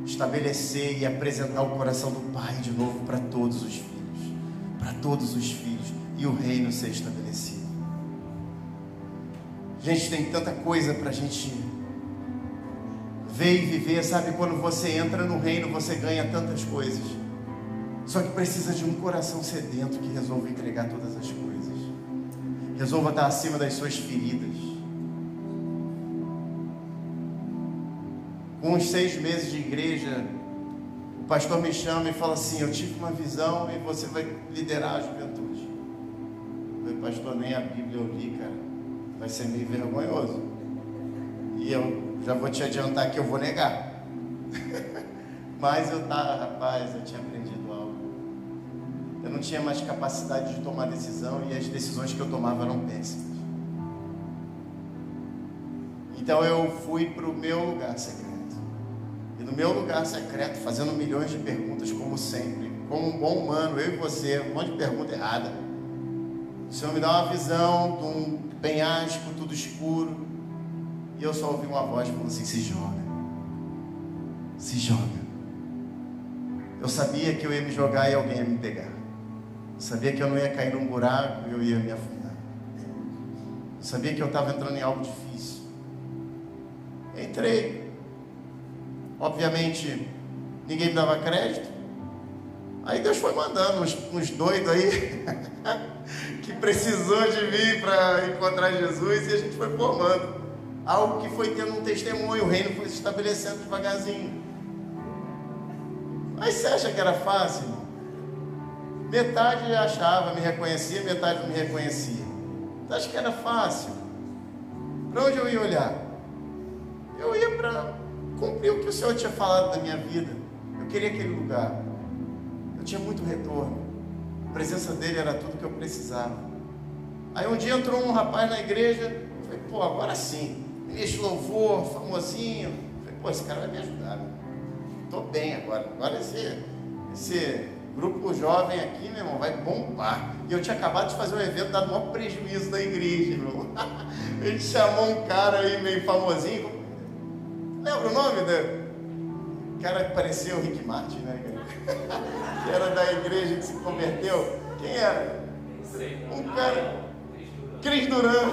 estabelecer e apresentar o coração do Pai de novo para todos os filhos, e o reino ser estabelecido. Gente, tem tanta coisa para a gente ver e viver, sabe? Quando você entra no reino, você ganha tantas coisas. Só que precisa de um coração sedento que resolva entregar todas as coisas, resolva estar acima das suas feridas. Com uns 6 meses de igreja, o pastor me chama e fala assim: eu tive uma visão e você vai liderar a juventude. Eu falei: pastor, nem a Bíblia eu li, cara, vai ser meio vergonhoso. E eu já vou te adiantar que eu vou negar. Mas eu tinha aprendido algo. Eu não tinha mais capacidade de tomar decisão, e as decisões que eu tomava eram péssimas. Então eu fui para o meu lugar secreto. E no meu lugar secreto, fazendo milhões de perguntas, como sempre, como um bom humano, eu e você, um monte de pergunta errada. O Senhor me dá uma visão de um penhasco, tudo escuro, e eu só ouvi uma voz falando assim: se joga, se joga. Eu sabia que eu ia me jogar e alguém ia me pegar. Eu sabia que eu não ia cair num buraco e eu ia me afundar. Eu sabia que eu estava entrando em algo difícil. Entrei. Obviamente, ninguém me dava crédito. Aí Deus foi mandando uns doidos aí que precisou de mim para encontrar Jesus, e a gente foi formando algo que foi tendo um testemunho. O reino foi se estabelecendo devagarzinho. Mas você acha que era fácil? Metade achava, me reconhecia, metade não me reconhecia. Você acha que era fácil? Para onde eu ia olhar? Eu ia para cumprir o que o Senhor tinha falado na minha vida. Eu queria aquele lugar. Eu tinha muito retorno. A presença dele era tudo que eu precisava. Aí um dia entrou um rapaz na igreja. Eu falei: pô, agora sim. Ministro louvor, famosinho. Eu falei: pô, esse cara vai me ajudar. Estou bem agora. Agora esse grupo jovem aqui, meu irmão, vai bombar. E eu tinha acabado de fazer um evento, dado o maior prejuízo da igreja, irmão. A gente chamou um cara aí meio famosinho. Lembra o nome dele? O cara que parecia o Rick Martin, né? Que era da igreja, que se converteu. Quem era? Um cara... Cris Duran.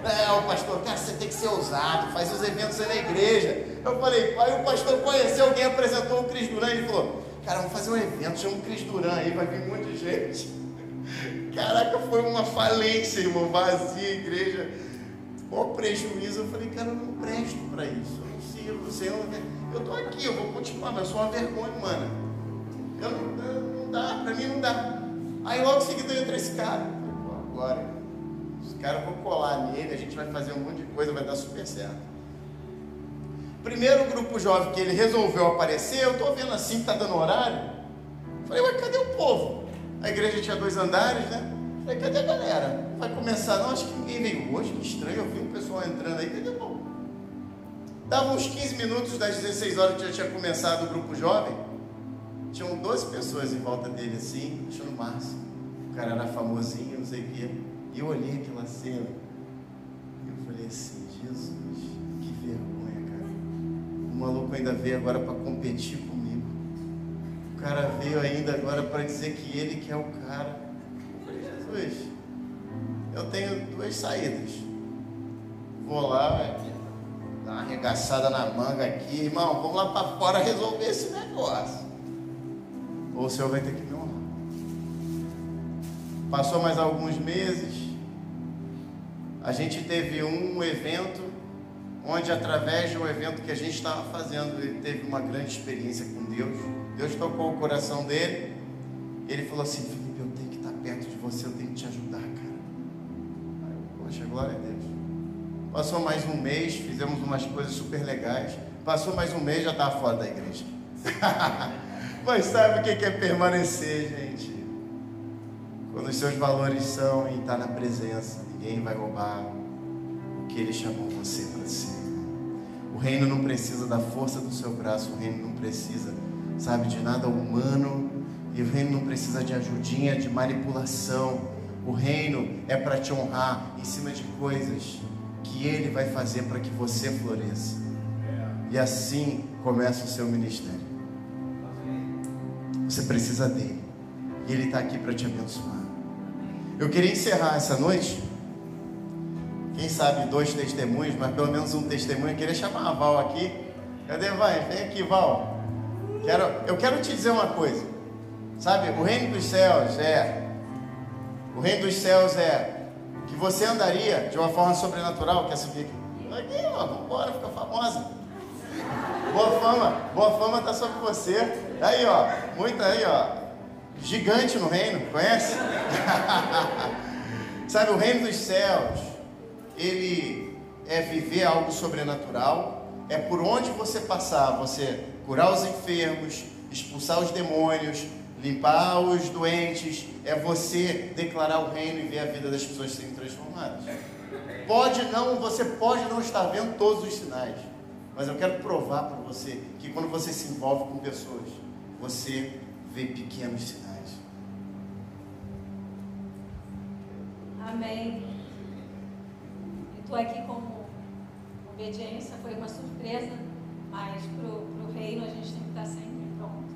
Não, pastor, cara, você tem que ser ousado, faz os eventos aí na igreja. Eu falei: aí o pastor conheceu alguém, apresentou o Cris Duran, e ele falou: cara, vamos fazer um evento, chama o Cris Duran aí, vai vir muita gente. Caraca, foi uma falência, irmão, vazia a igreja, o prejuízo. Eu falei: cara, eu não presto para isso, eu não sirvo, Senhor, eu estou aqui, eu vou continuar, mas eu sou uma vergonha humana. Não dá, para mim não dá. Aí logo em seguida entra esse cara. Eu falei: pô, agora os caras vão colar nele, a gente vai fazer um monte de coisa, vai dar super certo. Primeiro grupo jovem que ele resolveu aparecer, eu estou vendo assim que está dando horário. Falei: ué, cadê o povo? A igreja tinha 2 andares, né? Falei: cadê a galera? Vai começar? Não, acho que ninguém veio hoje, que estranho, eu vi um pessoal entrando aí, cadê o povo? Dava uns 15 minutos das 16 horas que já tinha começado o grupo jovem. Tinham 12 pessoas em volta dele assim, achando massa. O cara era famosinho, não sei o quê. E eu olhei aquela cena e eu falei assim: Jesus, que vergonha, cara. O maluco ainda veio agora para competir comigo. O cara veio ainda agora para dizer que ele que é o cara. Eu falei: Jesus, eu tenho 2 saídas. Vou lá, dar uma arregaçada na manga aqui, irmão, vamos lá para fora resolver esse negócio. ou o Senhor vai ter que me honrar. Passou mais alguns meses, a gente teve um evento, onde através de um evento que a gente estava fazendo, ele teve uma grande experiência com Deus. Deus tocou o coração dele, ele falou assim: Felipe, eu tenho que estar perto de você, eu tenho que te ajudar, cara. Aí eu, poxa, glória a Deus. Passou mais um mês, fizemos umas coisas super legais. Passou mais um mês, já estava fora da igreja. Mas sabe o que é permanecer, gente? Quando os seus valores são em estar na presença, ninguém vai roubar o que Ele chamou você para ser. O reino não precisa da força do seu braço, o reino não precisa, sabe, de nada humano, e o reino não precisa de ajudinha, de manipulação. O reino é para te honrar em cima de coisas que Ele vai fazer para que você floresça. E assim começa o seu ministério. Você precisa dele, e Ele está aqui para te abençoar. Eu queria encerrar essa noite, quem sabe 2 testemunhos, mas pelo menos um testemunho. Eu queria chamar a Val aqui. Cadê, vai? Vem aqui, Val. Eu quero te dizer uma coisa, sabe, o reino dos céus é que você andaria de uma forma sobrenatural. Quer subir aqui, ó, vamos embora, fica famosa. Boa fama está sobre você. Aí, ó, muita aí, ó, gigante no reino, conhece? Sabe, o reino dos céus, ele é viver algo sobrenatural. É por onde você passar, você curar os enfermos, expulsar os demônios, limpar os doentes. É você declarar o reino e ver a vida das pessoas serem transformadas. Você pode não estar vendo todos os sinais, mas eu quero provar para você que quando você se envolve com pessoas, você vê pequenos sinais. Amém. Eu estou aqui como obediência, foi uma surpresa, mas para o reino a gente tem que estar sempre pronto.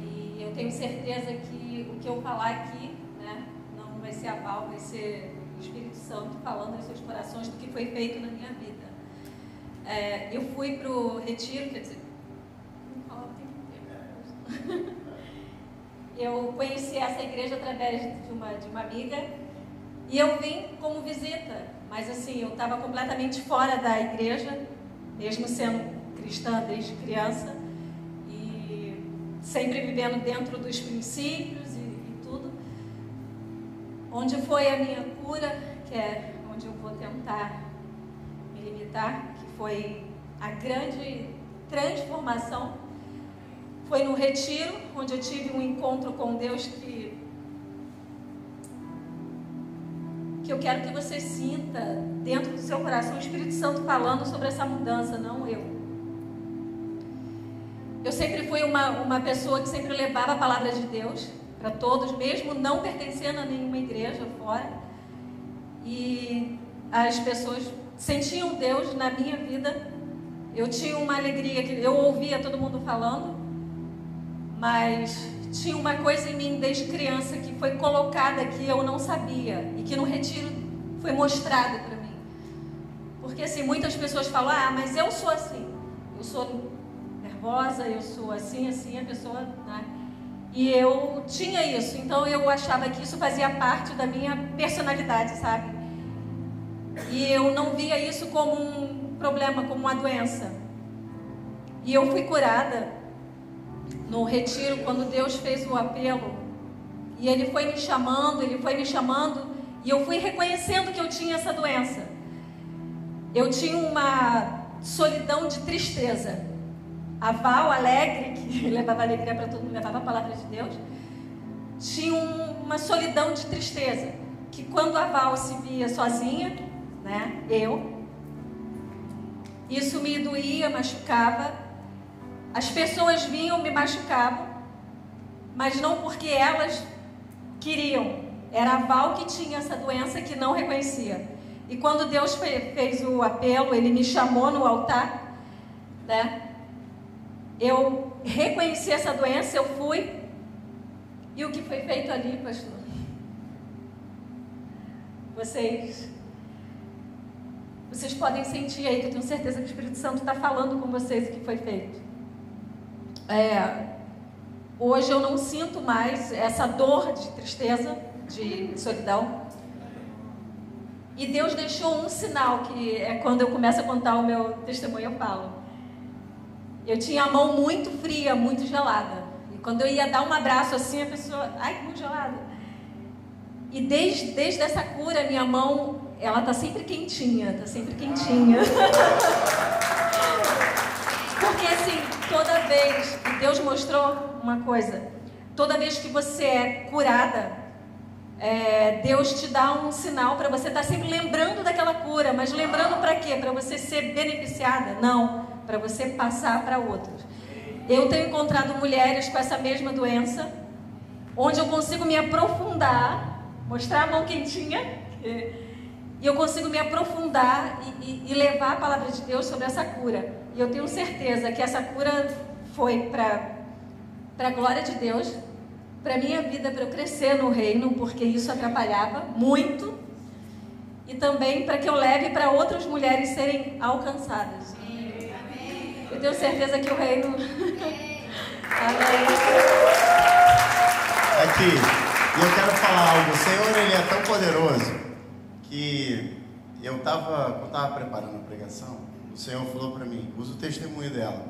E eu tenho certeza que o que eu falar aqui, né, não vai ser a Val, vai ser o Espírito Santo falando aos seus corações do que foi feito na minha vida. Eu fui para o retiro, quer dizer, eu conheci essa igreja através de uma amiga, e eu vim como visita, mas assim, eu estava completamente fora da igreja, mesmo sendo cristã desde criança, e sempre vivendo dentro dos princípios e tudo. Onde foi a minha cura, que é onde eu vou tentar me limitar, que foi a grande transformação, foi no retiro, onde eu tive um encontro com Deus que eu quero que você sinta dentro do seu coração o Espírito Santo falando sobre essa mudança, não eu. Eu sempre fui uma pessoa que sempre levava a palavra de Deus para todos, mesmo não pertencendo a nenhuma igreja fora. E as pessoas sentiam Deus na minha vida. Eu tinha uma alegria, que eu ouvia todo mundo falando, mas tinha uma coisa em mim desde criança que foi colocada que eu não sabia e que no retiro foi mostrada para mim. Porque assim, muitas pessoas falam: mas eu sou assim, eu sou nervosa, eu sou assim, a pessoa, né? E eu tinha isso, então eu achava que isso fazia parte da minha personalidade, sabe? E eu não via isso como um problema, como uma doença. E eu fui curada no retiro, quando Deus fez o apelo, e Ele foi me chamando, e eu fui reconhecendo que eu tinha essa doença. Eu tinha uma solidão de tristeza. A Val, alegre, que levava alegria para todo mundo, levava a palavra de Deus, tinha uma solidão de tristeza, que quando a Val se via sozinha, né, isso me doía, machucava. As pessoas vinham, me machucavam, mas não porque elas queriam. Era a Val que tinha essa doença, que não reconhecia. E quando Deus fez o apelo, Ele me chamou no altar, né? Eu reconheci essa doença, eu fui. E o que foi feito ali, pastor? Vocês podem sentir aí, que eu tenho certeza que o Espírito Santo está falando com vocês o que foi feito. Hoje eu não sinto mais essa dor de tristeza, de solidão. E Deus deixou um sinal, que é quando eu começo a contar o meu testemunho, eu falo. Eu tinha a mão muito fria, muito gelada. E quando eu ia dar um abraço assim, a pessoa, ai, que mão gelada. E desde essa cura, minha mão, ela tá sempre quentinha, Porque assim, toda vez que Deus mostrou uma coisa, toda vez que você é curada, Deus te dá um sinal para você estar sempre lembrando daquela cura. Mas lembrando para quê? Para você ser beneficiada? Não, para você passar para outros. Eu tenho encontrado mulheres com essa mesma doença, onde eu consigo me aprofundar, mostrar a mão quentinha, e eu consigo me aprofundar e levar a palavra de Deus sobre essa cura. E eu tenho certeza que essa cura foi para a glória de Deus, para a minha vida, para eu crescer no reino, porque isso atrapalhava muito, e também para que eu leve para outras mulheres serem alcançadas. Eu tenho certeza que o reino... Amém. Aqui, e eu quero falar algo. O Senhor, Ele é tão poderoso que quando estava preparando a pregação, o Senhor falou para mim, usa o testemunho dela.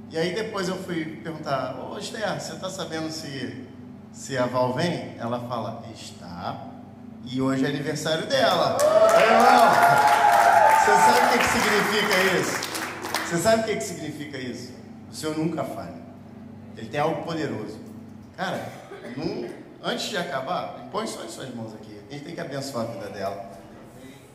E aí depois eu fui perguntar, ô Esther, você está sabendo se a Val vem? Ela fala, está, e hoje é aniversário dela. Irmão, você sabe o que significa isso? Você sabe o que significa isso? O Senhor nunca falha. Ele tem algo poderoso. Cara, antes de acabar, põe só as suas mãos aqui. A gente tem que abençoar a vida dela.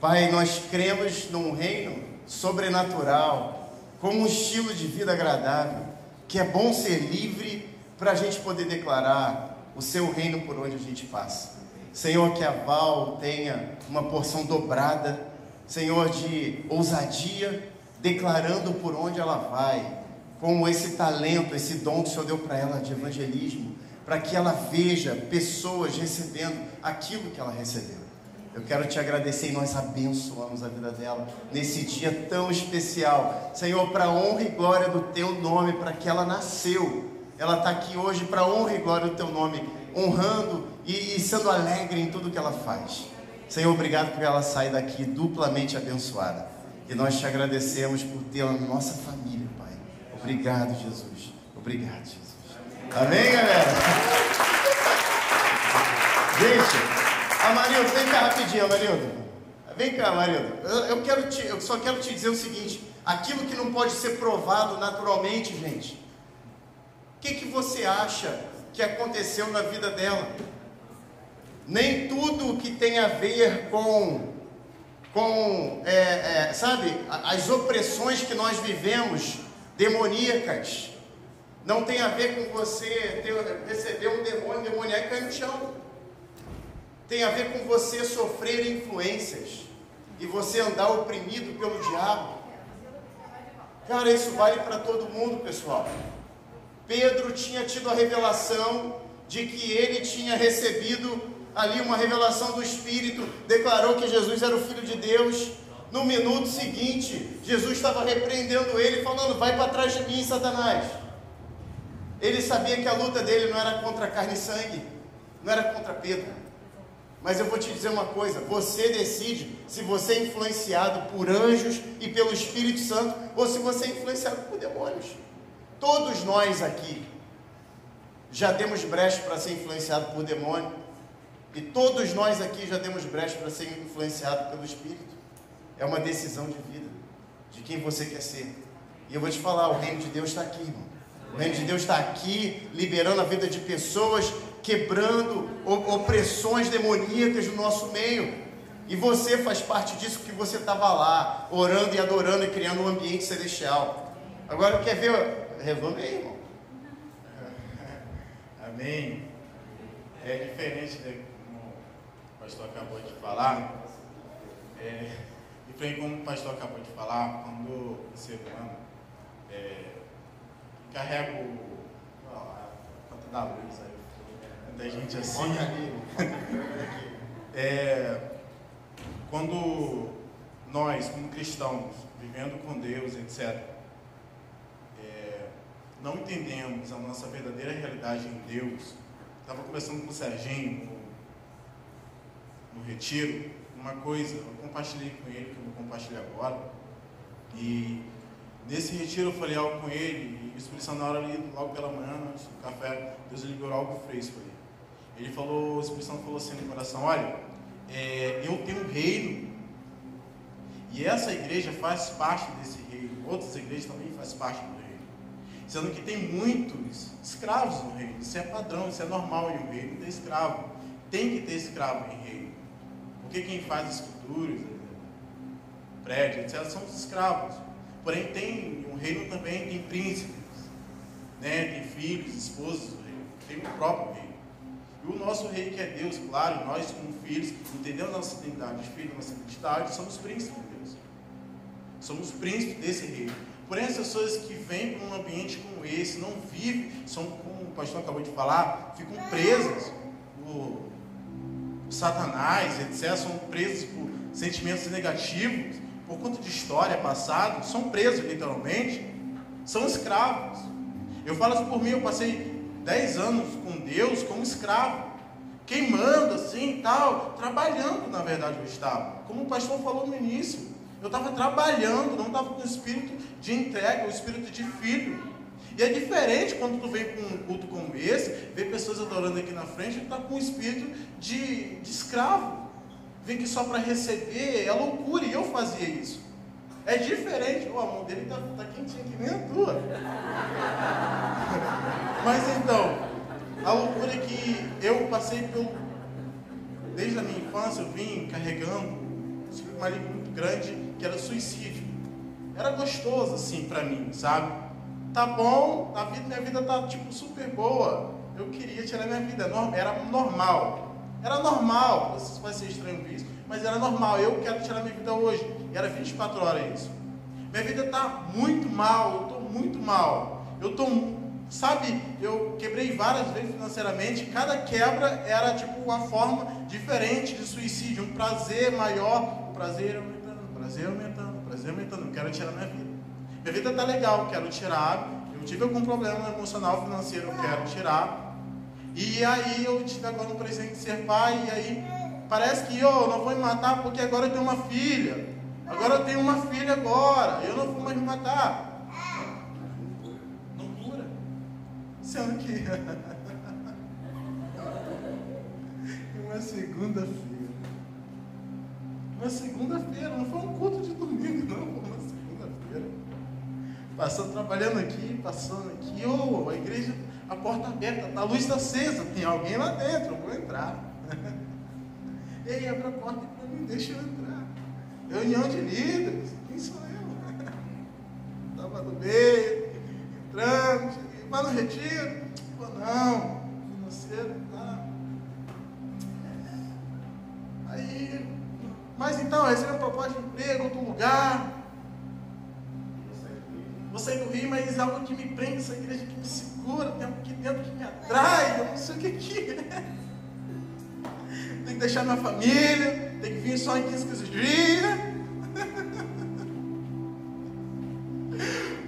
Pai, nós cremos num reino sobrenatural, como um estilo de vida agradável, que é bom ser livre para a gente poder declarar o seu reino por onde a gente passa. Senhor, que a Val tenha uma porção dobrada, Senhor, de ousadia, declarando por onde ela vai, como esse talento, esse dom que o Senhor deu para ela de evangelismo, para que ela veja pessoas recebendo aquilo que ela recebeu. Eu quero te agradecer e nós abençoamos a vida dela nesse dia tão especial. Senhor, para a honra e glória do teu nome, para que ela nasceu. Ela está aqui hoje para a honra e glória do teu nome, honrando e sendo alegre em tudo que ela faz. Senhor, obrigado por ela sair daqui duplamente abençoada. E nós te agradecemos por tê-la na nossa família, Pai. Obrigado, Jesus. Obrigado, Jesus. Amém, galera? Gente, Amarildo, vem cá rapidinho, Amarildo. Vem cá, Amarildo. Eu só quero te dizer o seguinte: aquilo que não pode ser provado naturalmente, gente, o que você acha que aconteceu na vida dela? Nem tudo que tem a ver sabe, as opressões que nós vivemos, demoníacas, não tem a ver com você receber um demônio demoníaco e cair no chão. Tem a ver com você sofrer influências e você andar oprimido pelo diabo. Cara, isso vale para todo mundo, pessoal. Pedro tinha tido a revelação de que ele tinha recebido ali uma revelação do Espírito, declarou que Jesus era o Filho de Deus. No minuto seguinte, Jesus estava repreendendo ele, falando, vai para trás de mim, Satanás. Ele sabia que a luta dele não era contra carne e sangue, não era contra Pedro. Mas eu vou te dizer uma coisa, você decide se você é influenciado por anjos e pelo Espírito Santo, ou se você é influenciado por demônios. Todos nós aqui já demos brecha para ser influenciado por demônio, e todos nós aqui já demos brecha para ser influenciado pelo Espírito. É uma decisão de vida, de quem você quer ser. E eu vou te falar, o reino de Deus está aqui, irmão. O reino de Deus está aqui, liberando a vida de pessoas, quebrando opressões demoníacas no nosso meio. E você faz parte disso, que você estava lá, orando e adorando e criando um ambiente celestial. Agora, quer ver? Resume aí, irmão. Amém. É diferente, né, como o pastor acabou de falar. Diferente como o pastor acabou de falar, quando o ser humano carrega a conta da luz, aí muita gente assim. Quando nós, como cristãos, vivendo com Deus, etc., não entendemos a nossa verdadeira realidade em Deus. Estava conversando com o Serginho no retiro, uma coisa, eu compartilhei com ele, que eu vou compartilhar agora, e nesse retiro eu falei algo com ele, e o Espírito Santo, na hora ali, logo pela manhã, antes do café, Deus liberou algo fresco ali. Ele falou, o Espírito Santo falou assim no coração: olha, eu tenho um reino, e essa igreja faz parte desse reino, outras igrejas também fazem parte do reino, sendo que tem muitos escravos no reino. Isso é padrão, isso é normal em um reino, ter escravo, tem que ter escravo em reino, porque quem faz esculturas, prédios, etc., são os escravos. Porém, tem um reino também, tem príncipes, né? Tem filhos, esposos do reino, tem o próprio reino. E o nosso rei, que é Deus, claro, nós como filhos, entendemos a nossa identidade de filho, nossa identidade, somos príncipes de Deus. Somos príncipes desse reino. Porém, as pessoas que vêm para um ambiente como esse, não vivem, são, como o pastor acabou de falar, ficam presas por Satanás, etc., são presos por sentimentos negativos, por conta de história, passado, são presos literalmente, são escravos. Eu falo isso por mim, eu passei 10 anos com Deus como escravo, queimando assim e tal, trabalhando, na verdade eu estava, como o pastor falou no início, eu estava trabalhando, não estava com o espírito de entrega, o espírito de filho. E é diferente quando tu vem para um culto como esse, vê pessoas adorando aqui na frente, tu está com o espírito de escravo, vem aqui só para receber, é loucura, e eu fazia isso. É diferente, a mão dele está quentinha que nem a tua. Mas então, a loucura é que eu passei desde a minha infância, eu vim carregando um espírito maligno muito grande, que era suicídio. Era gostoso assim para mim, sabe? Tá bom, minha vida tá tipo super boa, eu queria tirar minha vida, era normal. Era normal, vai ser estranho isso, mas era normal, eu quero tirar minha vida hoje. E era 24 horas isso. Minha vida está muito mal, eu estou muito mal. Eu quebrei várias vezes financeiramente, cada quebra era tipo uma forma diferente de suicídio, um prazer maior, o prazer aumentando, eu quero tirar minha vida. Minha vida está legal, eu quero tirar, eu tive algum problema emocional, financeiro, eu quero tirar. E aí eu tive agora um presente de ser pai, e aí parece que eu não vou me matar porque agora eu tenho uma filha. Agora eu tenho uma filha agora, eu não vou mais me matar. Loucura. Sendo que uma segunda-feira, não foi um culto de domingo, não, foi uma segunda-feira. Trabalhando aqui, passando aqui, a igreja, a porta aberta, a luz está acesa, tem alguém lá dentro, eu vou entrar. Ei, abre a porta para mim, deixa eu entrar. Reunião de líderes, quem sou eu? Estava no meio, entrando, cheguei, vai no retiro? Não, financeiro, não. Aí, mas então, eu recebi uma proposta de emprego em outro lugar. Vou sair do Rio, mas algo que me prende, essa igreja que me segura, tem algo aqui dentro que me atrai, eu não sei o que é. Tem que deixar minha família, tem que vir só em 15 dias.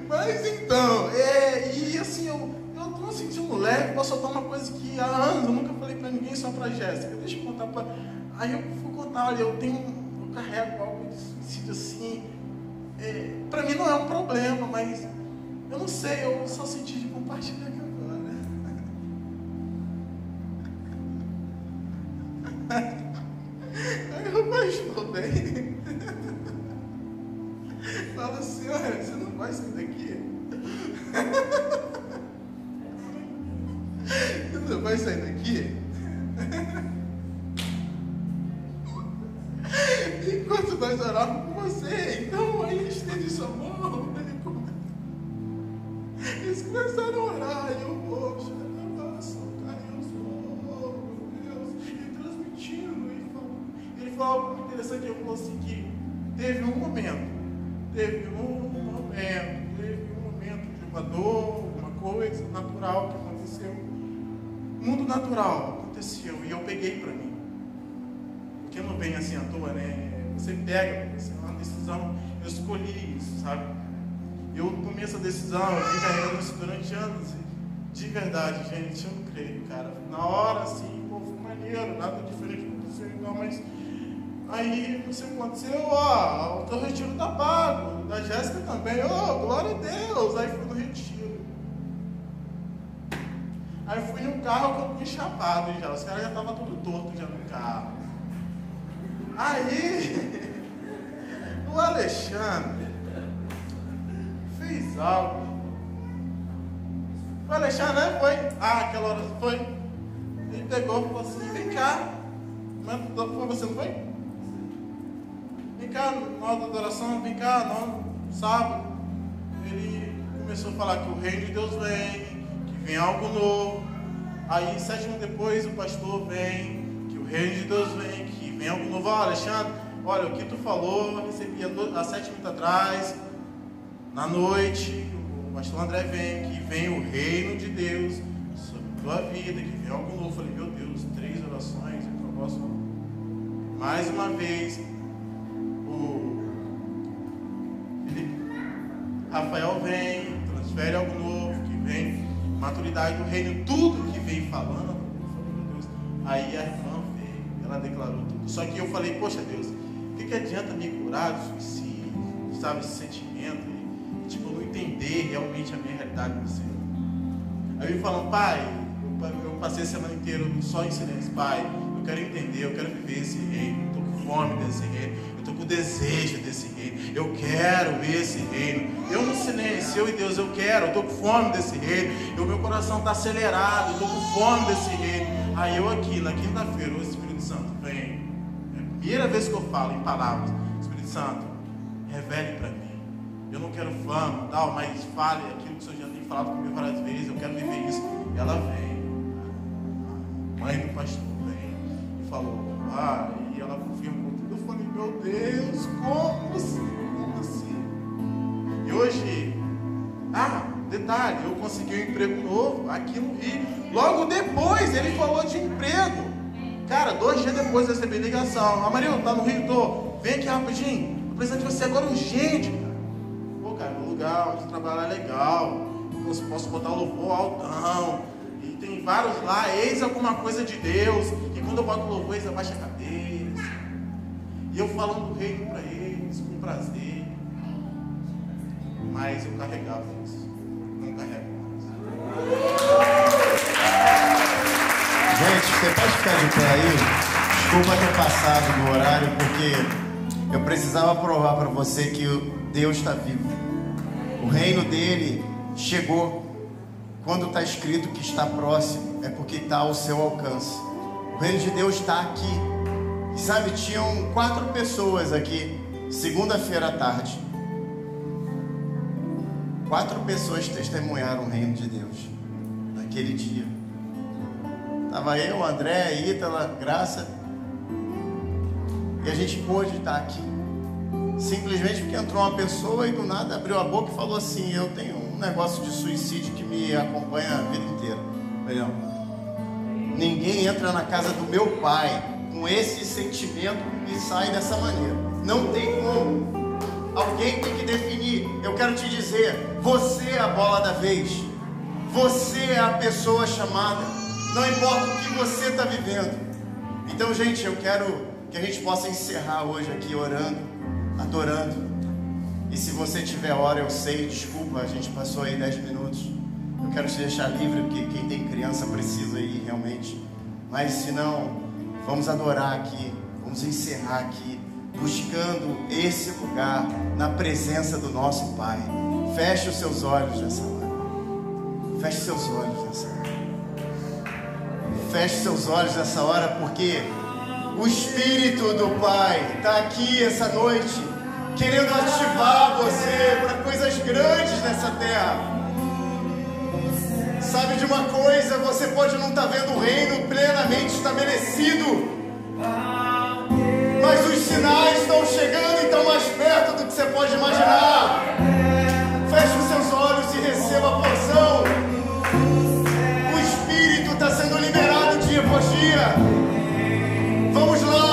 Mas então, e assim, eu tô me sentindo leve, posso soltar uma coisa que há anos eu nunca falei pra ninguém, só pra Jéssica. Deixa eu contar pra... Aí eu fui contar, olha, eu carrego algo de suicídio assim. Pra mim não é um problema, mas eu não sei, eu só senti de compartilhar aqui agora. Aí o pastor vem, fala assim: olha, você não vai sair daqui? Você não vai sair daqui? Enquanto nós orávamos com você, então aí estende sua mão. Eles começaram a orar, e eu vou, meu Deus, e transmitindo, ele falou algo muito interessante. Ele falou assim que teve um momento de uma dor, uma coisa natural que aconteceu, mundo natural aconteceu, e eu peguei para mim, porque não vem assim à toa, né? Você pega, porque isso é uma decisão, eu escolhi isso, sabe? Eu tomei essa decisão, eu vim carregando isso durante anos. E de verdade, gente, eu não creio, cara. Na hora, assim, pô, foi maneiro, nada diferente aconteceu, não, mas... Aí, não sei o que aconteceu, ó, o teu retiro tá pago, da Jéssica também, ó, glória a Deus. Aí fui no retiro. Aí fui no carro que eu fui chapado já, os caras já estavam tudo torto já no carro. Aí, o Alexandre fez algo. O Alexandre, né, foi? Aquela hora foi. Ele pegou e falou assim, vem cá. Mas foi você, não foi? Vem cá, na hora da adoração, vem cá, no sábado. Ele começou a falar que o reino de Deus vem, que vem algo novo. Aí, 7 anos depois, o pastor vem, que o reino de Deus vem, que vem algo novo. Ó, Alexandre, olha, o que tu falou, eu recebi há 7 minutos atrás, na noite, o pastor André vem, que vem o reino de Deus sobre a tua vida, que vem algo novo. Eu falei, meu Deus, 3 orações, eu posso... Mais uma vez, o Felipe, Rafael vem, transfere algo novo, que vem maturidade do reino, tudo que veio falando. Eu falei, meu Deus. Aí a irmã veio, ela declarou tudo. Só que eu falei, poxa Deus, o que adianta me curar do suicídio, sabe, esse sentimento, e, tipo, não entender realmente a minha realidade do Senhor. Aí eu falando, pai, eu passei a semana inteira só em silêncio, pai, eu quero entender, eu quero viver esse reino, eu estou com fome desse reino, eu estou com desejo desse reino, eu quero ver esse reino. Eu no silêncio, eu e Deus, eu quero, eu estou com fome desse reino, o meu coração está acelerado, eu estou com fome desse reino. Aí eu aqui, na quinta-feira, o Espírito Santo vem, é a primeira vez que eu falo em palavras, Espírito Santo, revele para mim. Eu não quero fama, tal, mas fale aquilo que o Senhor já tem falado comigo várias vezes, eu quero viver isso. E ela vem, a mãe do pastor vem e falou, e ela confirmou tudo. Eu falei, meu Deus, como assim? Como assim? E hoje, detalhe, eu consegui um emprego novo aqui no Rio. Logo depois ele falou de emprego. Cara, 2 dias depois eu recebi ligação. Amarildo, tá no Rio? Tô. Vem aqui rapidinho. Eu preciso de você agora urgente. Pô, cara, meu lugar onde trabalhar é legal. Eu posso botar o louvor altão. E tem vários lá, eis alguma coisa de Deus. E quando eu boto o louvor, eles abaixam a cabeça. E eu falando do reino para eles, com prazer. Mas eu carregava isso. Não carrego mais. Gente, você pode ficar de pé aí? Desculpa ter passado no horário, porque eu precisava provar para você que Deus está vivo. O reino dele chegou. Quando está escrito que está próximo, é porque está ao seu alcance. O reino de Deus está aqui. E sabe, tinham 4 pessoas aqui, segunda-feira à tarde. 4 pessoas testemunharam o reino de Deus naquele dia. Estava eu, André, Ítala, Graça. E a gente pôde estar aqui. Simplesmente porque entrou uma pessoa e do nada abriu a boca e falou assim: eu tenho um negócio de suicídio que me acompanha a vida inteira. Falei, não. Ninguém entra na casa do meu pai com esse sentimento e sai dessa maneira. Não tem como. Alguém tem que definir. Eu quero te dizer, você é a bola da vez. Você é a pessoa chamada. Não importa o que você está vivendo. Então, gente, eu quero que a gente possa encerrar hoje aqui orando, adorando. E se você tiver hora, eu sei, desculpa, a gente passou aí 10 minutos. Eu quero te deixar livre, porque quem tem criança precisa ir realmente. Mas se não, vamos adorar aqui, vamos encerrar aqui, buscando esse lugar na presença do nosso Pai. Feche os seus olhos nessa hora. Feche seus olhos nessa hora. Feche seus olhos nessa hora, porque o Espírito do Pai está aqui essa noite, querendo ativar você para coisas grandes nessa terra. Sabe de uma coisa? Você pode não estar vendo o reino plenamente estabelecido, mas os sinais estão chegando e estão mais perto do que você pode imaginar. Feche os seus olhos e receba a porção. O Espírito está sendo liberado dia após dia. Vamos lá.